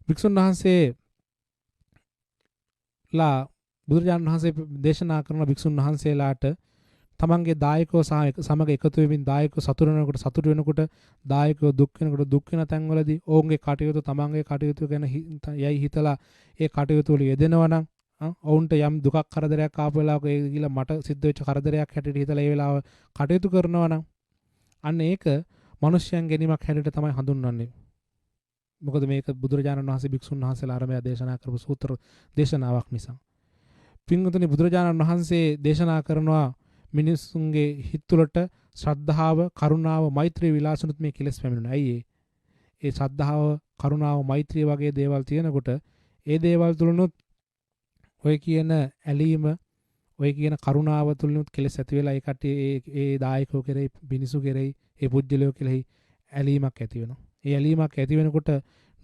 B: භික්ෂුන් වහන්සේ බුදුරජාණන් වහන්සේ දේශනා කරන භික්ෂුන් වහන්සේලාට තමන්ගේ දායකව සමග එකතු වෙමින් දායකව සතුට වෙනකොට දායකව දුක් වෙනකොට දුක් වෙන තැන්වලදී ඔවුන්ගේ කටයුතු තමන්ගේ කටයුතු ගැන යයි හිතලා ඒ කටයුතු වල යෙදෙනවා නම් ඔවුන්ට යම් දුකක් කරදරයක් ආපු වෙලාවක ඒ ගිහිල්ලා මට සිද්ධ වෙච්ච කරදරයක් හැටියට හිතලා ඒ වෙලාව කටයුතු කරනවා නම් අන්න ඒක මිනිස්යන් ගැනීමක් හැටියට තමයි හඳුන්වන්නේ. මොකද මේක බුදුරජාණන් වහන්සේ භික්ෂුන් වහන්සේලා ආරමයා දේශනා කරපු සූත්‍ර දේශනාවක් නිසා. පින්වතුනි බුදුරජාණන් වහන්සේ දේශනා කරනවා මිනිසුන්ගේ හිත් තුළට ශ්‍රද්ධාව, කරුණාව, මෛත්‍රිය විලාසුනුත් මේ කෙලෙස් පැමිණෙනවා. ඇයි ඒ ශ්‍රද්ධාව, කරුණාව, මෛත්‍රිය වගේ දේවල් තියෙනකොට ඒ දේවල් තුළනොත් ඔය කියන ඇලීම, ඔය කියන කරුණාව තුළනොත් කෙලෙස් ඇති වෙලා ඒ කට්ටිය ඒ දායකෝ කෙරෙහි, මිනිසු කෙරෙහි, ඒ පුජ්‍යලයෝ කෙරෙහි ඇලීමක් ඇති වෙනවා. ඒ ඇලීමක් ඇති වෙනකොට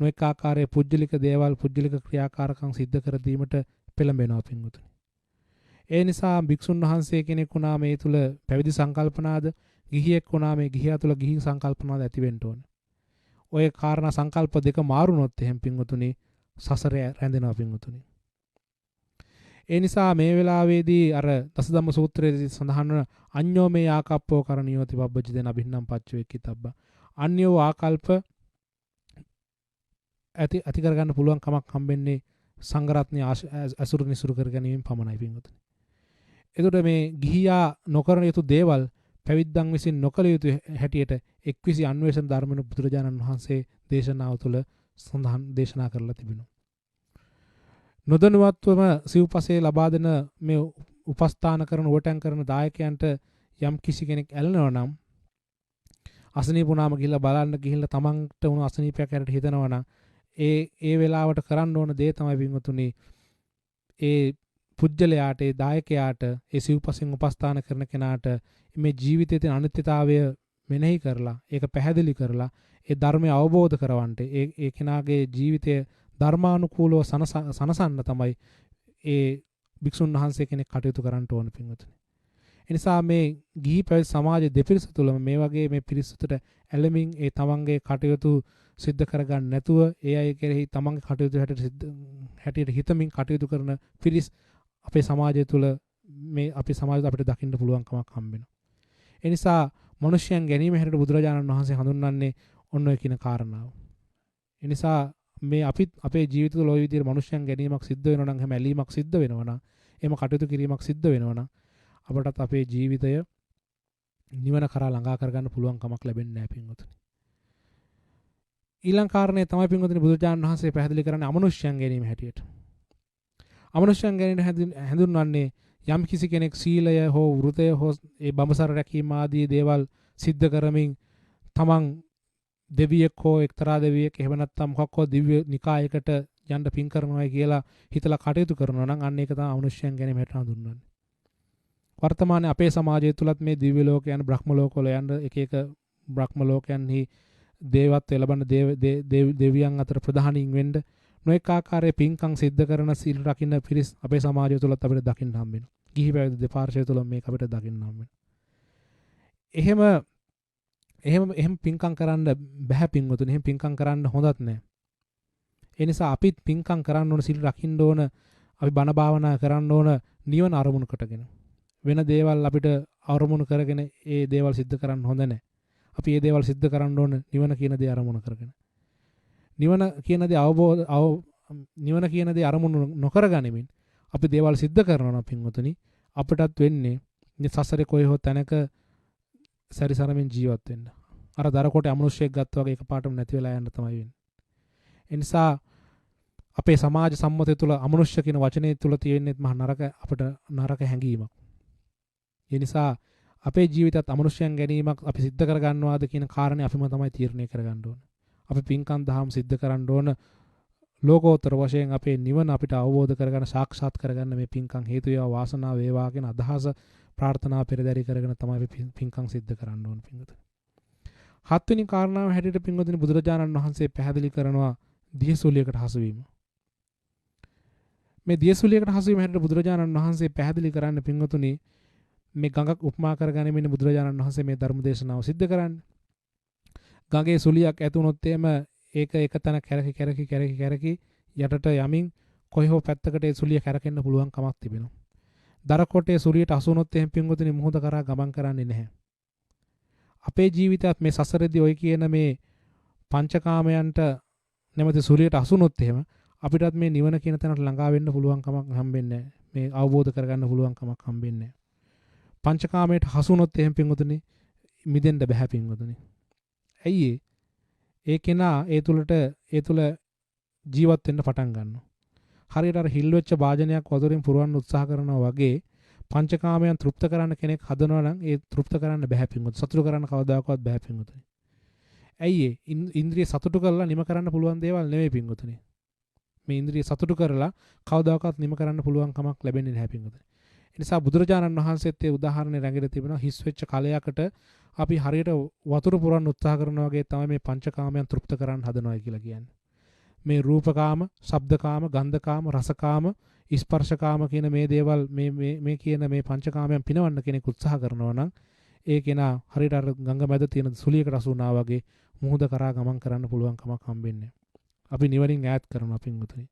B: නොඑක ආකාරයේ පුජ්‍යලික දේවල්, පුජ්‍යලික ක්‍රියාකාරකම් සිද්ධ කර දීමට පෙළඹෙනවා පින්වතුනි. ඒ නිසා භික්ෂුන් වහන්සේ කෙනෙක් වුණා මේ තුල පැවිදි සංකල්පනාද, ගිහියෙක් වුණා මේ ගිහියා තුල ගිහි සංකල්පනාද ඇති වෙන්න ඕන. ඔය කාරණා සංකල්ප දෙක මාරුනොත් එහෙම පින්වතුනි සසරේ රැඳෙනවා පින්වතුනි. ඒ නිසා මේ වෙලාවේදී අර දසධම්ම සූත්‍රයේදී සඳහන් වන අඤ්ඤෝ මේ ආකප්පෝ කරණියෝති පබ්බජිතේන අභින්නම් පච්චෝ එක්කිතබ්බ. අන්‍යෝ ආකල්ප ඇති කරගන්න පුළුවන් කමක් හම්බෙන්නේ සංඝරත්නය අසුරු නිසුරු කර ගැනීමෙන් පමණයි පින්වතුනි. එතකොට මේ ගිහියා නොකරන යුතු දේවල් පැවිද්දන් විසින් නොකළ යුතු හැටියට එක්විසි අන්වේෂණ ධර්මන බුදුරජාණන් වහන්සේ දේශනාව තුළ දේශනා කරලා තිබෙනවා. නොදැනුවත්වම සිව්පසේ ලබා දෙන මේ උපස්ථාන කරන වටන් කරන දායකයන්ට යම් කිසි කෙනෙක් ඇලෙනවා නම් අසනීප වුණාම ගිහිල්ලා බලන්න ගිහිල්ලා තමන්ට වුණ අසනීපයක් හැරට හිතනවා නම් ඒ වෙලාවට කරන්න ඕන දේ තමයි පින්වතුනි ඒ පුජ්‍යලයාට, ඒ දායකයාට, ඒ සිව්පසෙන් උපස්ථාන කරන කෙනාට මේ ජීවිතයේ තියෙන අනිත්‍යතාවය මෙනෙහි කරලා ඒක පැහැදිලි කරලා ඒ ධර්මය අවබෝධ කරවන්නට ඒ කෙනාගේ ජීවිතය ධර්මානුකූලව සනසන්න තමයි ඒ භික්ෂුන් වහන්සේ කෙනෙක් කටයුතු කරන්න ඕන පින්වතුනි. ඒ නිසා මේ ගිහි පැවිදි සමාජ දෙපිරිස තුළම මේ වගේ මේ පිරිසට ඇලෙමින් ඒ තමන්ගේ කටයුතු සිද්ධ කරගන්න නැතුව ඒ අය කෙරෙහි තමන්ගේ කටයුතු හැටියට හිතමින් කටයුතු කරන පිරිස් අපේ සමාජය තුළ මේ අපේ සමාජයට අපිට දකින්න පුළුවන් කමක් හම්බ වෙනවා. ඒ නිසා මිනිස්යන් ගැනීම හැටියට බුදුරජාණන් වහන්සේ හඳුන්වන්නේ ඔන්න ඔය කියන කාරණාව. ඒ නිසා මේ අපේ ජීවිත තුළ ওই විදිහට මිනිස්යන් ගැනීමක් සිද්ධ වෙනවා නම්, හැම ඇලීමක් සිද්ධ වෙනවා නම්, එහෙම කටයුතු කිරීමක් සිද්ධ වෙනවා නම් අපටත් අපේ ජීවිතය නිවන කරා ළඟා කරගන්න පුළුවන් කමක් ලැබෙන්නේ නැහැ පින්වතුනි. ඊළඟ කාරණේ තමයි පින්වතුනි බුදුරජාණන් වහන්සේ පැහැදිලි කරන්නේ අමනුෂ්‍යයන් ගැනීම හැටියට. අමනුෂ්‍යයන් ගැනීම හඳුන්වන්නේ යම් කිසි කෙනෙක් සීලය හෝ වෘතය හෝ ඒ බඹසර රැකීම ආදී දේවල් සිද්ධ කරමින් තමන් දෙවියෙක් හෝ එක්තරා දෙවියෙක් එහෙම නැත්නම් මොකක් හෝ දිව්‍ය නිකායකට යන්න පින් කරනවායි කියලා හිතලා කටයුතු කරනවා නම් අන්න ඒක තමයි අමනුෂ්‍යයන් ගැනීම හැටියට හඳුන්වන්නේ. වර්තමානයේ අපේ සමාජය තුලත් මේ දිව්‍ය ලෝකයන්, බ්‍රහ්ම ලෝකවල යන එක එක බ්‍රහ්ම ලෝකයන්හි දේවත්වය ලබන දෙවියන් අතර ප්‍රධානීන් වෙන්න නොඑක ආකාරයේ පින්කම් සිද්ධ කරන සීල් රකින්න පිරිස් අපේ සමාජය තුලත් අපිට දකින්න හම්බ වෙනවා. ගිහි පැවිදි දෙපාර්ශ්වය තුල මේක අපිට දකින්න හම්බ වෙනවා. එහෙම පින්කම් කරන්න බෑ පින්වතුනි. එහෙම පින්කම් කරන්න හොඳත් නෑ. ඒ නිසා අපිත් පින්කම් කරන්න ඕන, සීල් රකින්න ඕන, අපි බණ භාවනා කරන්න ඕන නිවන අරමුණු කොටගෙන. වෙන දේවල් අපිට අරමුණු කරගෙන ඒ දේවල් සිද්ධ කරන්න හොඳ නෑ. අපි මේ දේවල් සිද්ධ කරන්න ඕන නිවන කියන දේ අරමුණු කරගෙන. නිවන කියන දේ අරමුණු නොකරගනිමින් අපි දේවල් සිද්ධ කරනවා නම් පින්වතුනි අපිටත් වෙන්නේ මේ සසරේ කොයි හෝ තැනක සැරිසරමින් ජීවත් වෙන්න. අර දරකොටේ අමනුෂ්‍යයෙක් ගත්තා වගේ එකපාරටම නැති වෙලා යන්න තමයි වෙන්නේ. ඒ නිසා අපේ සමාජ සම්මතය තුළ අමනුෂ්‍ය කියන වචනේ තුළ තියෙන්නේ මහ නරක හැඟීමක්. ඒ නිසා අපේ ජීවිතයත් අමනුෂ්‍යයන් ගැනීමක් අපි සිද්ධ කරගන්නවාද කියන කාරණේ අපිම තමයි තීරණය කරගන්න ඕන. අපි පින්කම් දහම් සිද්ධ කරන්න ඕන ලෝකෝත්තර වශයෙන් අපේ නිවන අපිට අවබෝධ කරගන්න සාක්ෂාත් කරගන්න මේ පින්කම් හේතු වේවා වාසනාව වේවා කියන අදහස ප්‍රාර්ථනා පෙරදරි කරගෙන තමයි අපි පින්කම් සිද්ධ කරන්න ඕන පින්වතුනි. හත්වෙනි කාරණාව හැටියට පින්වතුනි බුදුරජාණන් වහන්සේ පැහැදිලි කරනවා දියසුලියකට හසුවීම. මේ දියසුලියකට හසුවීම හැටියට බුදුරජාණන් වහන්සේ පැහැදිලි කරන්න පින්වතුනි මේ ගඟක් උපමා කරගැනීමෙන් බුදුරජාණන් වහන්සේ මේ ධර්ම දේශනාව සිද්ධ කරන්නේ. ගඟේ සුලියක් ඇතුනොත් එහෙම ඒක එක තැන කැරකි යටට යමින් කොයි හෝ පැත්තකට ඒ සුලිය කැරකෙන්න පුළුවන් කමක් තිබෙනවා. දරකොටේ සුලියට අසුනොත් එහෙම පින්වතුනි මුහුද කරා ගමන් කරන්නේ නැහැ. අපේ ජීවිතයත් මේ සසරේදී ඔය කියන මේ පංචකාමයන්ට නැමැති සුලියට අසුනොත් එහෙම අපිටත් මේ නිවන කියන තැනට ළඟා වෙන්න පුළුවන් කමක් හම්බෙන්නේ නැහැ. මේ අවබෝධ කරගන්න පුළුවන් කමක් හම්බෙන්නේ නැහැ. පංචකාමයට හසුනොත් එහෙම පින්වතුනි මිදෙන්න බෑ පින්වතුනි. ඇයි ඒ කෙනා ඒ තුල ජීවත් වෙන්න පටන් ගන්නවා. හරියට අර හිල් වෙච්ච වාජනයක් වතුරින් පුරවන්න උත්සාහ කරනවා වගේ පංචකාමයන් තෘප්ත කරන්න කෙනෙක් හදනවා නම් ඒ තෘප්ත කරන්න බෑ පින්වතුනි. සතුටු කරන්න කවදාකවත් බෑ පින්වතුනි. ඇයි ඉන්ද්‍රිය සතුටු කරලා නිම කරන්න පුළුවන් දේවල් නෙමෙයි පින්වතුනි. මේ ඉන්ද්‍රිය සතුටු කරලා කවදාකවත් නිම කරන්න පුළුවන් කමක් ලැබෙන්නේ නැහැ පින්වතුනි. ඒ නිසා බුදුරජාණන් වහන්සේත් ඒ උදාහරණය රැගෙන තිබෙනවා හිස් වෙච්ච කලයකට අපි හරියට වතුර පුරවන්න උත්සාහ කරනවා වගේ තමයි මේ පංචකාමයන් තෘප්ත කරන්න හදනවා කියලා කියන්නේ. මේ රූපකාම, ශබ්දකාම, ගන්ධකාම, රසකාම, ස්පර්ශකාම කියන මේ දේවල් මේ කියන මේ පංචකාමයන් පිනවන්න කෙනෙක් උත්සාහ කරනවා නම් ඒ කෙනා හරියට අර ගංග මැද තියෙන සුලියකට අසු වුණා වගේ මුහුද කරා ගමන් කරන්න පුළුවන් කමක් හම්බෙන්නේ. අපි නිවනින් ඈත් කරනවා පින්වතුනි.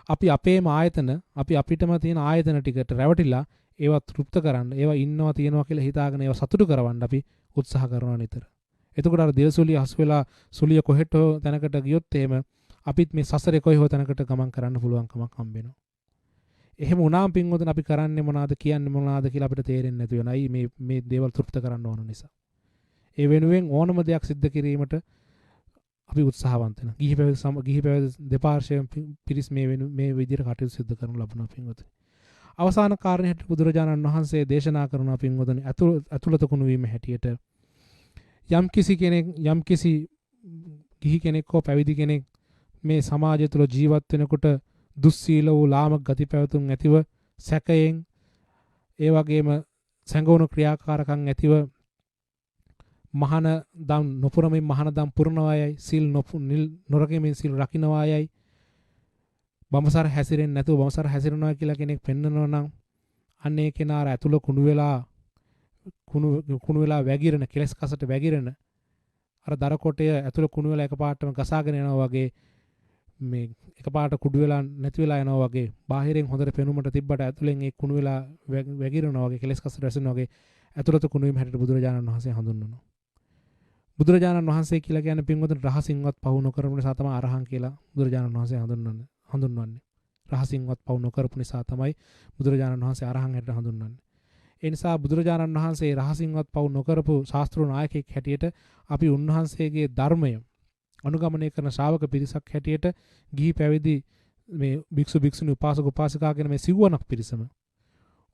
B: අපි අපේම ආයතන අපිටම තියෙන ආයතන ටිකට රැවටිලා ඒවා තෘප්ත කරන්න ඒවා ඉන්නවා තියෙනවා කියලා හිතාගෙන ඒවා සතුටු කරවන්න අපි උත්සාහ කරනවා නිතර. එතකොට අර දියසුලිය හසු වෙලා සුලිය කොහෙට තැනකට ගියොත් එහෙම අපිත් මේ සසරේ කොයි හෝ තැනකට ගමන් කරන්න පුළුවන් කමක් හම්බ වෙනවා. එහෙම වුණාම පින්වතුනි අපි කරන්නේ මොනවාද කියන්නේ මොනවාද කියලා අපිට තේරෙන්නේ නැති වෙනවා. අයි මේ දේවල් තෘප්ත කරන්න ඕන නිසා. ඒ වෙනුවෙන් ඕනම දෙයක් සිද්ධ කිරීමට අපි උත්සාහවන්ත වෙනවා. ගිහි පැවිදි දෙපාර්ශ්වයෙන් පිරිස් මේ විදිහට කටයුතු සිදු කරනු ලබනවා පින්වතුනි. අවසාන කාරණයට බුදුරජාණන් වහන්සේ දේශනා කරනවා පින්වතුනි අතුලත කුණු වීම හැටියට යම්කිසි ගිහි කෙනෙක් හෝ පැවිදි කෙනෙක් මේ සමාජය තුළ ජීවත් වෙනකොට දුස්සීල වූ ලාමක ගති පැවතුම් ඇතිව සැකයෙන් ඒ වගේම සංගෝණ ක්‍රියාකාරකම් ඇතිව මහාන දම් නොපුරමින් මහාන දම් පුරනවායයි සිල් නොරකමින් සිල් රකින්නවායයි බඹසර හැසිරෙන්නේ නැතුව බඹසර හැසිරෙනවා කියලා කෙනෙක් පෙන්නනවා නම් අන්නේ කෙනාර ඇතුළ කුණු වෙලා වැగిරෙන කෙලස් කසට වැగిරෙන අර දරකොටය ඇතුළ කුණු වෙලා එකපාරටම ගසාගෙන යනවා වගේ මේ එකපාරට කුඩු වෙලා නැති වෙලා යනවා වගේ බාහිරින් හොඳට පෙනුමට තිබ්බට ඇතුළෙන් ඒ කුණු වෙලා වැగిරෙනවා වගේ කෙලස් කසට වැසෙනවා වගේ ඇතුළත කුණු වීම හැටියට බුදුරජාණන් වහන්සේ හඳුන්වනවා. බුදුරජාණන් වහන්සේ කියලා කියන්නේ පින්වතුනි රහසින්වත් පවු නොකරපු නිසා තමයි අරහන් කියලා බුදුරජාණන් වහන්සේ හඳුන්වන්නේ. රහසින්වත් පවු නොකරපු නිසා තමයි බුදුරජාණන් වහන්සේ අරහන් හැටියට හඳුන්වන්නේ. ඒ නිසා බුදුරජාණන් වහන්සේ රහසින්වත් පවු නොකරපු ශාස්ත්‍රීය නායකයෙක් හැටියට අපි උන්වහන්සේගේ ධර්මය අනුගමනය කරන ශ්‍රාවක පිරිසක් හැටියට ගිහි පැවිදි මේ භික්ෂු භික්ෂුණී උපාසක උපාසිකා කියන මේ සිව්වණක් පිරිසම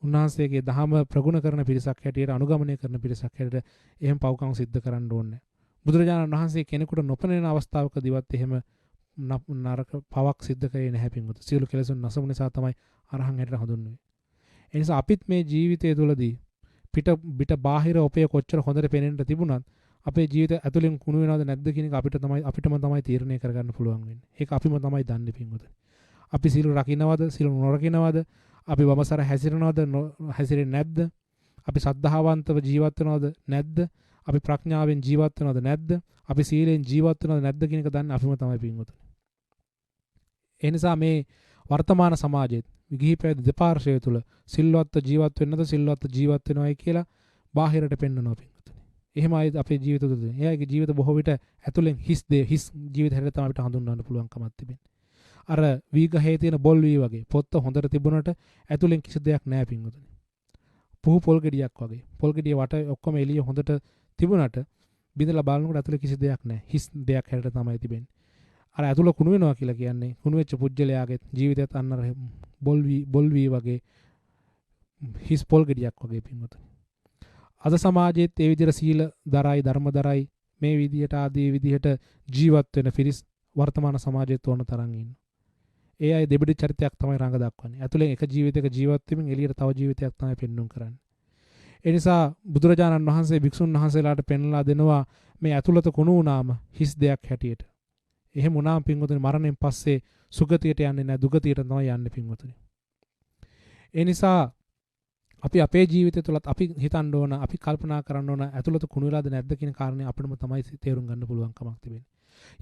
B: උන්වහන්සේගේ ධහම ප්‍රගුණ කරන පිරිසක් හැටියට අනුගමනය කරන පිරිසක් හැටියට එහෙම පව්කම් සිද්ධ කරන්න ඕනේ. බුදුරජාණන් වහන්සේ කෙනෙකුට නොපෙනෙන අවස්ථාවකදීවත් එහෙම නරක පවක් සිද්ධ කරේ නැහැ පින්වතුනි. සියලු කෙලෙසුන් නැසමු නිසා තමයි අරහන් හැටියට හඳුන්වන්නේ. ඒ නිසා අපිත් මේ ජීවිතය තුළදී පිට බාහිර ඔපේ කොච්චර හොඳට පෙනෙන්න තිබුණත් අපේ ජීවිත ඇතුළෙන් කුණු වෙනවද නැද්ද කියන එක අපිටම තමයි තීරණය කරගන්න පුළුවන් වෙන්නේ. ඒක අපිම තමයි දන්නේ පින්වතුනි. අපි සීල රකින්නවද සීල නොරකින්නවද? අපි වමසර හැසිරෙනවද හැසිරෙන්නේ නැද්ද? අපි සද්ධාවන්තව ජීවත් වෙනවද නැද්ද? අපි ප්‍රඥාවෙන් ජීවත් වෙනවද නැද්ද? අපි සීලෙන් ජීවත් වෙනවද නැද්ද කියන එක දන්නේ අපිම තමයි පින්වතුනි. ඒ නිසා මේ වර්තමාන සමාජයේ ගිහි පැවිදි දෙපාර්ශ්වය තුළ සිල්වත් ජීවත් වෙන්නද සිල්වත් ජීවත් වෙනවයි කියලා බාහිරට පෙන්වනවා පින්වතුනි. එහෙමයි අපේ ජීවිත තුළ. එයාගේ ජීවිත බොහෝ විට ඇතුළෙන් හිස් ජීවිත හැටියට තමයි අපිට හඳුන්වන්න පුළුවන් කමක් තිබෙන්නේ. අර වී ගහේ තියෙන බොල් වී වගේ පොත්ත හොඳට තිබුණට ඇතුළෙන් කිසි දෙයක් නැහැ පින්වතුනි. පුහු පොල් ගෙඩියක් වගේ. පොල් ගෙඩිය වට ඔක්කොම එළිය හොඳට තිබුණාට බිඳලා බලනකොට ඇතුලේ කිසි දෙයක් නැහැ. හිස් දෙයක් හැරට තමයි තිබෙන්නේ. අර ඇතුළ කුණු වෙනවා කියලා කියන්නේ කුණු වෙච්ච පුජ්‍යලයාගේ ජීවිතයත් අන්න අර බොල් වී වගේ හිස් පොල් ගෙඩියක් වගේ පින්වතුනි. අද සමාජයේත් ඒ විදිහට සීල දරයි ධර්ම දරයි මේ විදිහට ආදී විදිහට ජීවත් වෙන පිරිස් වර්තමාන සමාජයේ තෝරන තරම් ඉන්නවා. ඒ අය දෙබිඩි චරිතයක් තමයි රඟ දක්වන්නේ. ඇතුලෙන් එක ජීවිතයක ජීවත් වෙමින් එළියට තව ජීවිතයක් තමයි පෙන්වන්න කරන්නේ. ඒ නිසා බුදුරජාණන් වහන්සේ භික්ෂුන් වහන්සේලාට පෙන්ලා දෙනවා මේ ඇතුළත කුණු වුණාම හිස් දෙයක් හැටියට. එහෙම වුණාම පින්වතුනි මරණයෙන් පස්සේ සුගතියට යන්නේ නැහැ දුගතියට තමයි යන්නේ පින්වතුනි. ඒ නිසා අපි අපේ ජීවිතය තුළත් අපි හිතන්න ඕන අපි කල්පනා කරන්න ඕන ඇතුළත කුණු වෙලාද නැද්ද කියන කාරණේ අපිටම තමයි තේරුම් ගන්න පුළුවන් කමක් තිබෙන්නේ.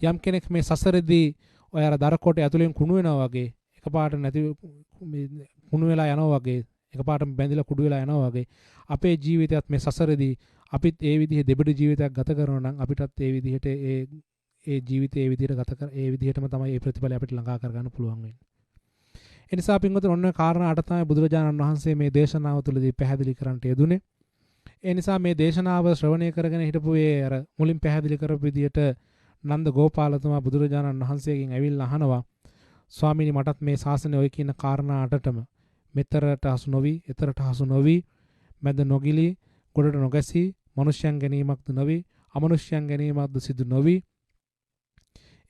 B: යම් කෙනෙක් මේ සසරෙදී ඔය අර දර කොට ඇතුලෙන් කුණු වෙනවා වගේ එකපාරට නැති කුණු වෙලා යනවා වගේ එකපාරට බැඳිලා කුඩු වෙලා යනවා වගේ අපේ ජීවිතයත් මේ සසරෙදී අපිත් ඒ විදිහේ දෙබඩ ජීවිතයක් ගත කරනවා නම් අපිටත් ඒ විදිහට ඒ ජීවිතේ ඒ විදිහට ගත කර ඒ විදිහටම තමයි ඒ ප්‍රතිඵලය අපිට ළඟා කරගන්න පුළුවන් වෙන්නේ. ඒ නිසා පින්වතුනි ඔන්න කාරණා අට තමයි බුදුරජාණන් වහන්සේ මේ දේශනාව තුළදී පැහැදිලි කරන්නට යෙදුනේ. ඒ නිසා මේ දේශනාව ශ්‍රවණය කරගෙන හිටපු ඒ අර මුලින් පැහැදිලි කරපු විදිහට නන්ද ගෝපාලතුමා බුදුරජාණන් වහන්සේගෙන් ඇවිල්ලා අහනවා ස්වාමීනි මටත් මේ ශාසනය ඔය කියන කාරණා අටටම මෙතරට හසු නොවි, එතරට හසු නොවි, මැද නොගිලී, ගොඩට නොගැසී, මනුෂ්‍යයන් ගැනීමක්ද නොවි, අමනුෂ්‍යයන් ගැනීමක්ද සිදු නොවි.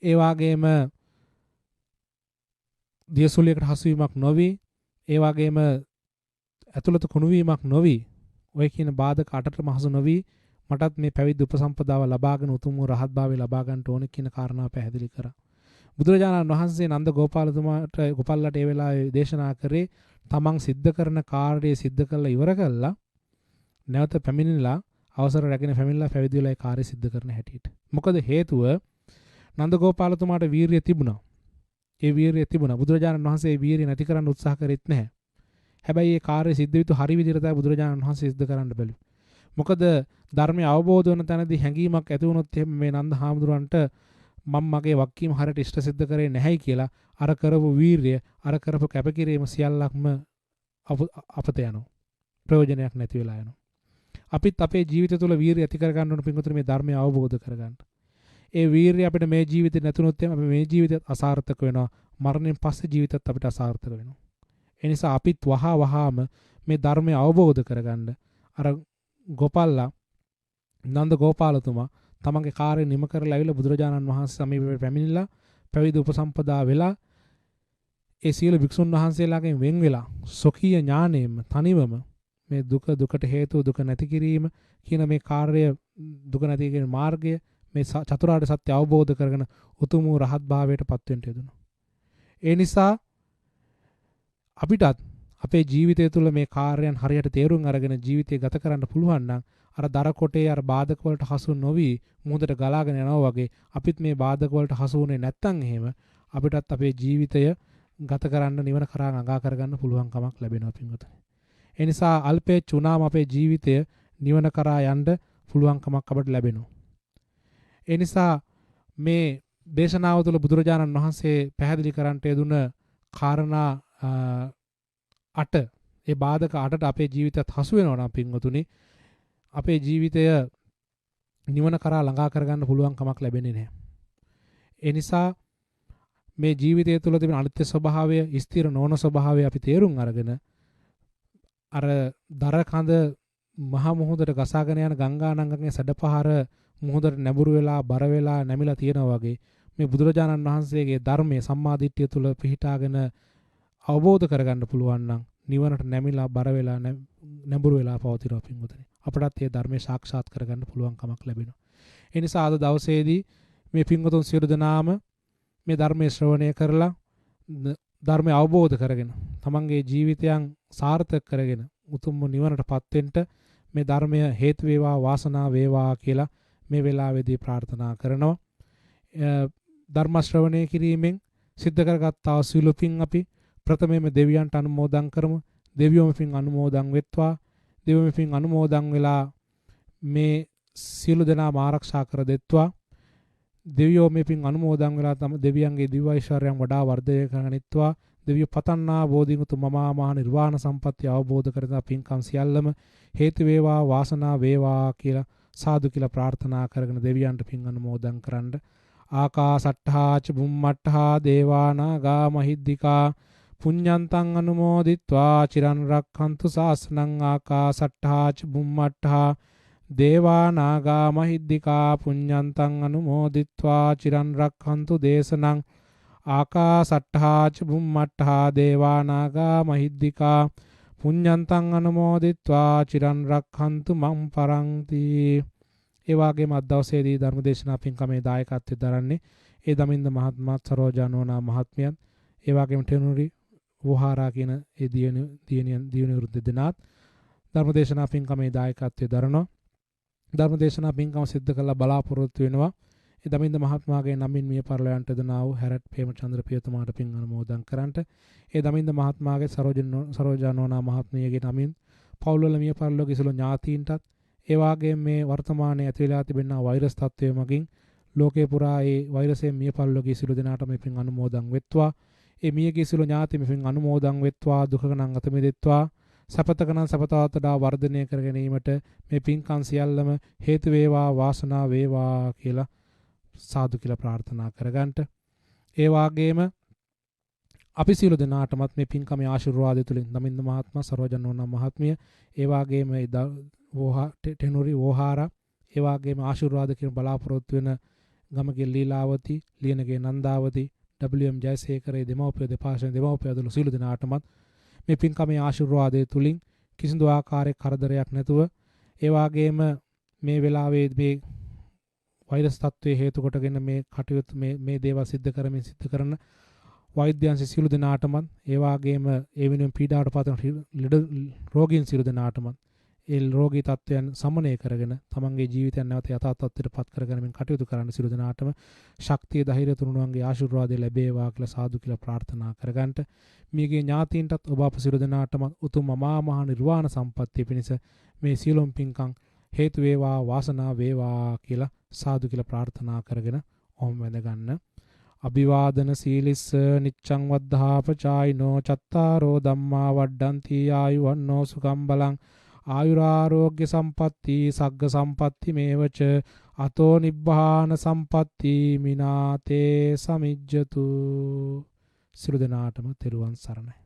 B: ඒ වගේම දියසුලියකට හසුවීමක් නොවි, ඒ වගේම ඇතුළත කුණු වීමක් නොවි, ඔය කියන බාධක අටටම හසු නොවි මටත් මේ පැවිදි උපසම්පදාව ලබාගෙන උතුම් වූ රහත් භාවය ලබා ගන්නට ඕන කියන කාරණාව පැහැදිලි කරා. බුදුරජාණන් වහන්සේ නන්ද ගෝපාලතුමාට ගෝපාලට ඒ වෙලාවේ දේශනා කරේ තමන් සිද්ධ කරන කාර්යය සිද්ධ කරලා ඉවර කළා නැවත පැමිණිලා අවසර රැගෙන පැමිණිලා පැවිදි වෙලා ඒ කාර්යය සිද්ධ කරන හැටියට. මොකද හේතුව නන්ද ගෝපාලතුමාට වීරිය තිබුණා. ඒ වීරිය තිබුණා. බුදුරජාණන් වහන්සේ ඒ වීරිය නැති කරන්න උත්සාහ කරෙත් නැහැ. හැබැයි ඒ කාර්යය සිද්ධ විතු හරි විදිහට තමයි බුදුරජාණන් වහන්සේ සිද්ධ කරන්න බැලුවේ. මොකද ධර්මය අවබෝධ වන තැනදී හැඟීමක් ඇති වුණොත් එහෙම මේ නන්ද හාමුදුරන්ට මම මගේ වක්කීම හරියට ඉෂ්ට සිද්ධ කරේ නැහැයි කියලා අර කරපු වීරිය අර කරපු කැපකිරීම සියල්ලක්ම අපත යනවා. ප්‍රයෝජනයක් නැති වෙලා යනවා. අපිත් අපේ ජීවිතය තුළ වීරිය ඇති කරගන්න ඕන පින්වතුනි මේ ධර්මය අවබෝධ කරගන්න. ඒ වීරිය අපිට මේ ජීවිතේ නැතුනොත් එහෙම අපි මේ ජීවිතයත් අසාර්ථක වෙනවා. මරණයෙන් පස්සේ ජීවිතයත් අපිට අසාර්ථක වෙනවා. ඒ නිසා අපිත් වහාම මේ ධර්මය අවබෝධ කරගන්න අර ගෝපාලලා නන්ද ගෝපාලතුමා තමන්ගේ කාර්ය නිම කරලා ඇවිල්ලා බුදුරජාණන් වහන්සේ සමීපෙට පැමිණිලා පැවිදි උපසම්පදා වෙලා ඒ සියලු භික්ෂුන් වහන්සේලාගෙන් වෙන් වෙලා සොකීය ඥාණයෙන්ම තනිවම මේ දුකට හේතුව දුක නැති කිරීම කියන මේ කාර්ය දුක නැති කිරීමේ මාර්ගය මේ චතුරාර්ය සත්‍ය අවබෝධ කරගෙන උතුම් වූ රහත් භාවයට පත් වෙන්න යෙදුණා. ඒ නිසා අපිටත් අපේ ජීවිතය තුළ මේ කාර්යයන් හරියට තේරුම් අරගෙන ජීවිතය ගත කරන්න පුළුවන් නම් අර දර කොටේ අර බාධක වලට හසු නොවි මුහුදට ගලාගෙන යනවා වගේ අපිත් මේ බාධක වලට හසු වුණේ නැත්නම් එහෙම අපිටත් අපේ ජීවිතය ගත කරන්න නිවන කරා ළඟා කරගන්න පුළුවන් කමක් ලැබෙනවා පින්වතුනි. ඒ නිසා අල්පේ චුනාම අපේ ජීවිතය නිවන කරා යන්න පුළුවන් කමක් අපට ලැබෙනවා. ඒ නිසා මේ දේශනාව තුළ බුදුරජාණන් වහන්සේ පැහැදිලි කරන්නට යෙදුන කාරණා අට ඒ බාධක අටට අපේ ජීවිතයත් හසු වෙනවා නම් පින්වතුනි අපේ ජීවිතය නිවන කරා ළඟා කරගන්න පුළුවන් කමක් ලැබෙන්නේ නැහැ. ඒ නිසා මේ ජීවිතය තුළ තිබෙන අනිත්‍ය ස්වභාවය, ස්ථිර නොවන ස්වභාවය අපි තේරුම් අරගෙන අර දර කඳ මහ මුහුදට ගසාගෙන යන ගංගා නංගගේ සැඩපහර මුහුදට නැඹුරු වෙලා බර වෙලා නැමිලා තියෙනවා වගේ මේ බුදුරජාණන් වහන්සේගේ ධර්මයේ සම්මාදිට්ඨිය තුළ පිහිටාගෙන අවබෝධ කරගන්න පුළුවන් නම් නිවනට නැමිලා බර වෙලා නැඹුරු වෙලා පවතිනවා පින්වතුනි. අපටත් මේ ධර්මයේ සාක්ෂාත් කරගන්න පුළුවන් කමක් ලැබෙනවා. ඒ නිසා අද දවසේදී මේ පින්වතුන් සියලු දෙනාම මේ ධර්මයේ ශ්‍රවණය කරලා ධර්මය අවබෝධ කරගෙන තමන්ගේ ජීවිතයන් සාර්ථක කරගෙන උතුම් නිවනටපත් වෙන්න මේ ධර්මය හේතු වේවා වාසනාව වේවා කියලා මේ වෙලාවේදී ප්‍රාර්ථනා කරනවා. ධර්ම ශ්‍රවණය කිරීමෙන් සිද්ධ කරගත්තා සියලු පින් අපි ප්‍රථමයෙන්ම දෙවියන්ට අනුමෝදන් කරමු. දෙවියෝම පින් අනුමෝදන් වෙත්වා. දෙවියෝම පින් අනුමෝදන් වෙලා මේ සියලු දෙනාම ආරක්ෂා කර දෙත්වා. දෙවියෝ මේ පින් අනුමෝදන් වෙලා තම දෙවියන්ගේ දිව්‍ය ඓශ්වර්යයන් වඩා වර්ධනය කරගනිත්වා. දෙවියෝ පතන්නා බෝධින් උතුම් මමා මහ නිර්වාණ සම්පත්තිය අවබෝධ කරගෙන පින්කම් සියල්ලම හේතු වේවා වාසනාව වේවා කියලා සාදු කියලා ප්‍රාර්ථනා කරගෙන දෙවියන්ට පින් අනුමෝදන් කරන්න. ආකාසට්ඨා ච බුම්මට්ඨා දේවා නාග මහිද්దికා පුඤ්ඤන්තං අනුමෝදිත්වා චිරන් රක්ඛන්තු ශාසනං. ආකාසට්ඨා ච බුම්මට්ඨා දේවා නාග මහිද්దికා පුඤ්ඤන්තං අනුමෝදිත්වා චිරන් රක්ඛන්තු දේශනං. ආකාසට්ඨා ච බුම්මට්ඨා දේවා නාග මහිද්దికා පුඤ්ඤන්තං අනුමෝදිත්වා චිරන් රක්ඛන්තු මම් පරන්ති. ඒ වගේම අද දවසේදී ධර්මදේශනා පින්කමේ දායකත්වයෙන් දරන්නේ ඒ දමින්ද මහත්මයා සරෝජානෝනා මහත්මියත් ඒ වගේම ටෙනුරි වෝහාරා කියන ඒ දියණියන් වෘද්ධ දෙනාත් ධර්මදේශනා පින්කමේ දායකත්වයෙන් දරනවා. ධර්මදේශනා පින්කම සිද්ධ කළා බලාපොරොත්තු වෙනවා. ඒ දමින්ද මහත්මයාගේ නමින් මිය පරලයන්ට දෙනා වූ හැරට් ප්‍රේමචන්ද්‍ර පියතුමාට පින් අනුමෝදන් කරන්නට. ඒ දමින්ද මහත්මයාගේ සරෝජානෝනා මහත්මියගේ නමින් පවුල්වල මිය පරලෝක ඉසුළු ඥාතීන්ටත් ඒ වගේම මේ වර්තමානයේ ඇති වෙලා තිබෙනා වෛරස් තත්ත්වය මගින් ලෝකේ පුරා ඒ වෛරසයෙන් මිය පරලෝක ඉසුළු දෙනාට මේ පින් අනුමෝදන් වෙත්වා. ඒ මියගේ ඉසුළු ඥාති මේ පින් අනුමෝදන් වෙත්වා. දුකක නම් අත මිදෙත්වා. සපතක නම් සපතවත් වඩා වර්ධනය කර ගැනීමට මේ පින්කම් සියල්ලම හේතු වේවා වාසනාව වේවා කියලා සාදු කියලා ප්‍රාර්ථනා කරගන්නට. ඒ වගේම අපි සියලු දෙනාටමත් මේ පින්කමේ ආශිර්වාදය තුලින් දමින්ද මහත්මයා සරෝජනෝනා මහත්මිය ඒ වගේම ටෙනුරි වෝහාරා ඒ වගේම ආශිර්වාද කියන බලාපොරොත්තු වෙන ගමගේ ලීලාවති ලියනගේ නන්දාවති WM ජයසේකර දෙමව්පිය දෙපාර්ශ්වයෙන් දෙමව්පිය ඇතුළු සියලු දෙනාටමත් මේ පින්කමේ ආශිර්වාදය තුලින් කිසිදු ආකාරයක කරදරයක් නැතුව ඒ වගේම මේ වෙලාවේ මේ වෛරස් තත්ත්වයේ හේතු කොටගෙන මේ කටයුතු මේ දේවල් සිද්ධ කරන වෛද්‍යයන් සියලු දෙනාටමත් ඒ වගේම ඒ වෙනුවෙන් පීඩාවට පත්වන රෝගීන් සියලු දෙනාටමත් ඒ රෝගී තත්ත්වයන් සමනය කරගෙන තමන්ගේ ජීවිතයන් නැවත යථා තත්ත්වයට පත් කරගැනීමෙන් කටයුතු කරන්න සියලු දෙනාටම ශක්තිය ධෛර්යය තුනුරුවන්ගේ ආශිර්වාදය ලැබේවා කියලා සාදු කියලා ප්‍රාර්ථනා කරගන්නට. මේගේ ඥාතීන්ටත් ඔබ අප සියලු දෙනාටම උතුම් අමා මහ නිර්වාණ සම්පත්තිය පිණිස මේ සියලුම පින්කම් හේතු වේවා වාසනාව වේවා කියලා සාදු කියලා ප්‍රාර්ථනා කරගෙන ඔහොම වැඳ ගන්න. අභිවාදන සීලිස්ස නිච්ඡං වද්ධාපචායිනෝ චත්තාරෝ ධම්මා වඩ්ඩಂತಿ ආයුවන්නෝ සුඛං බලං ආයුරාෝග්‍ය සම්පatti සග්ග සම්පatti මේවච අතෝ නිබ්බාන සම්පatti මිනාතේ සමිජ්ජතු. සියලු දෙනාටම තෙරුවන් සරණයි.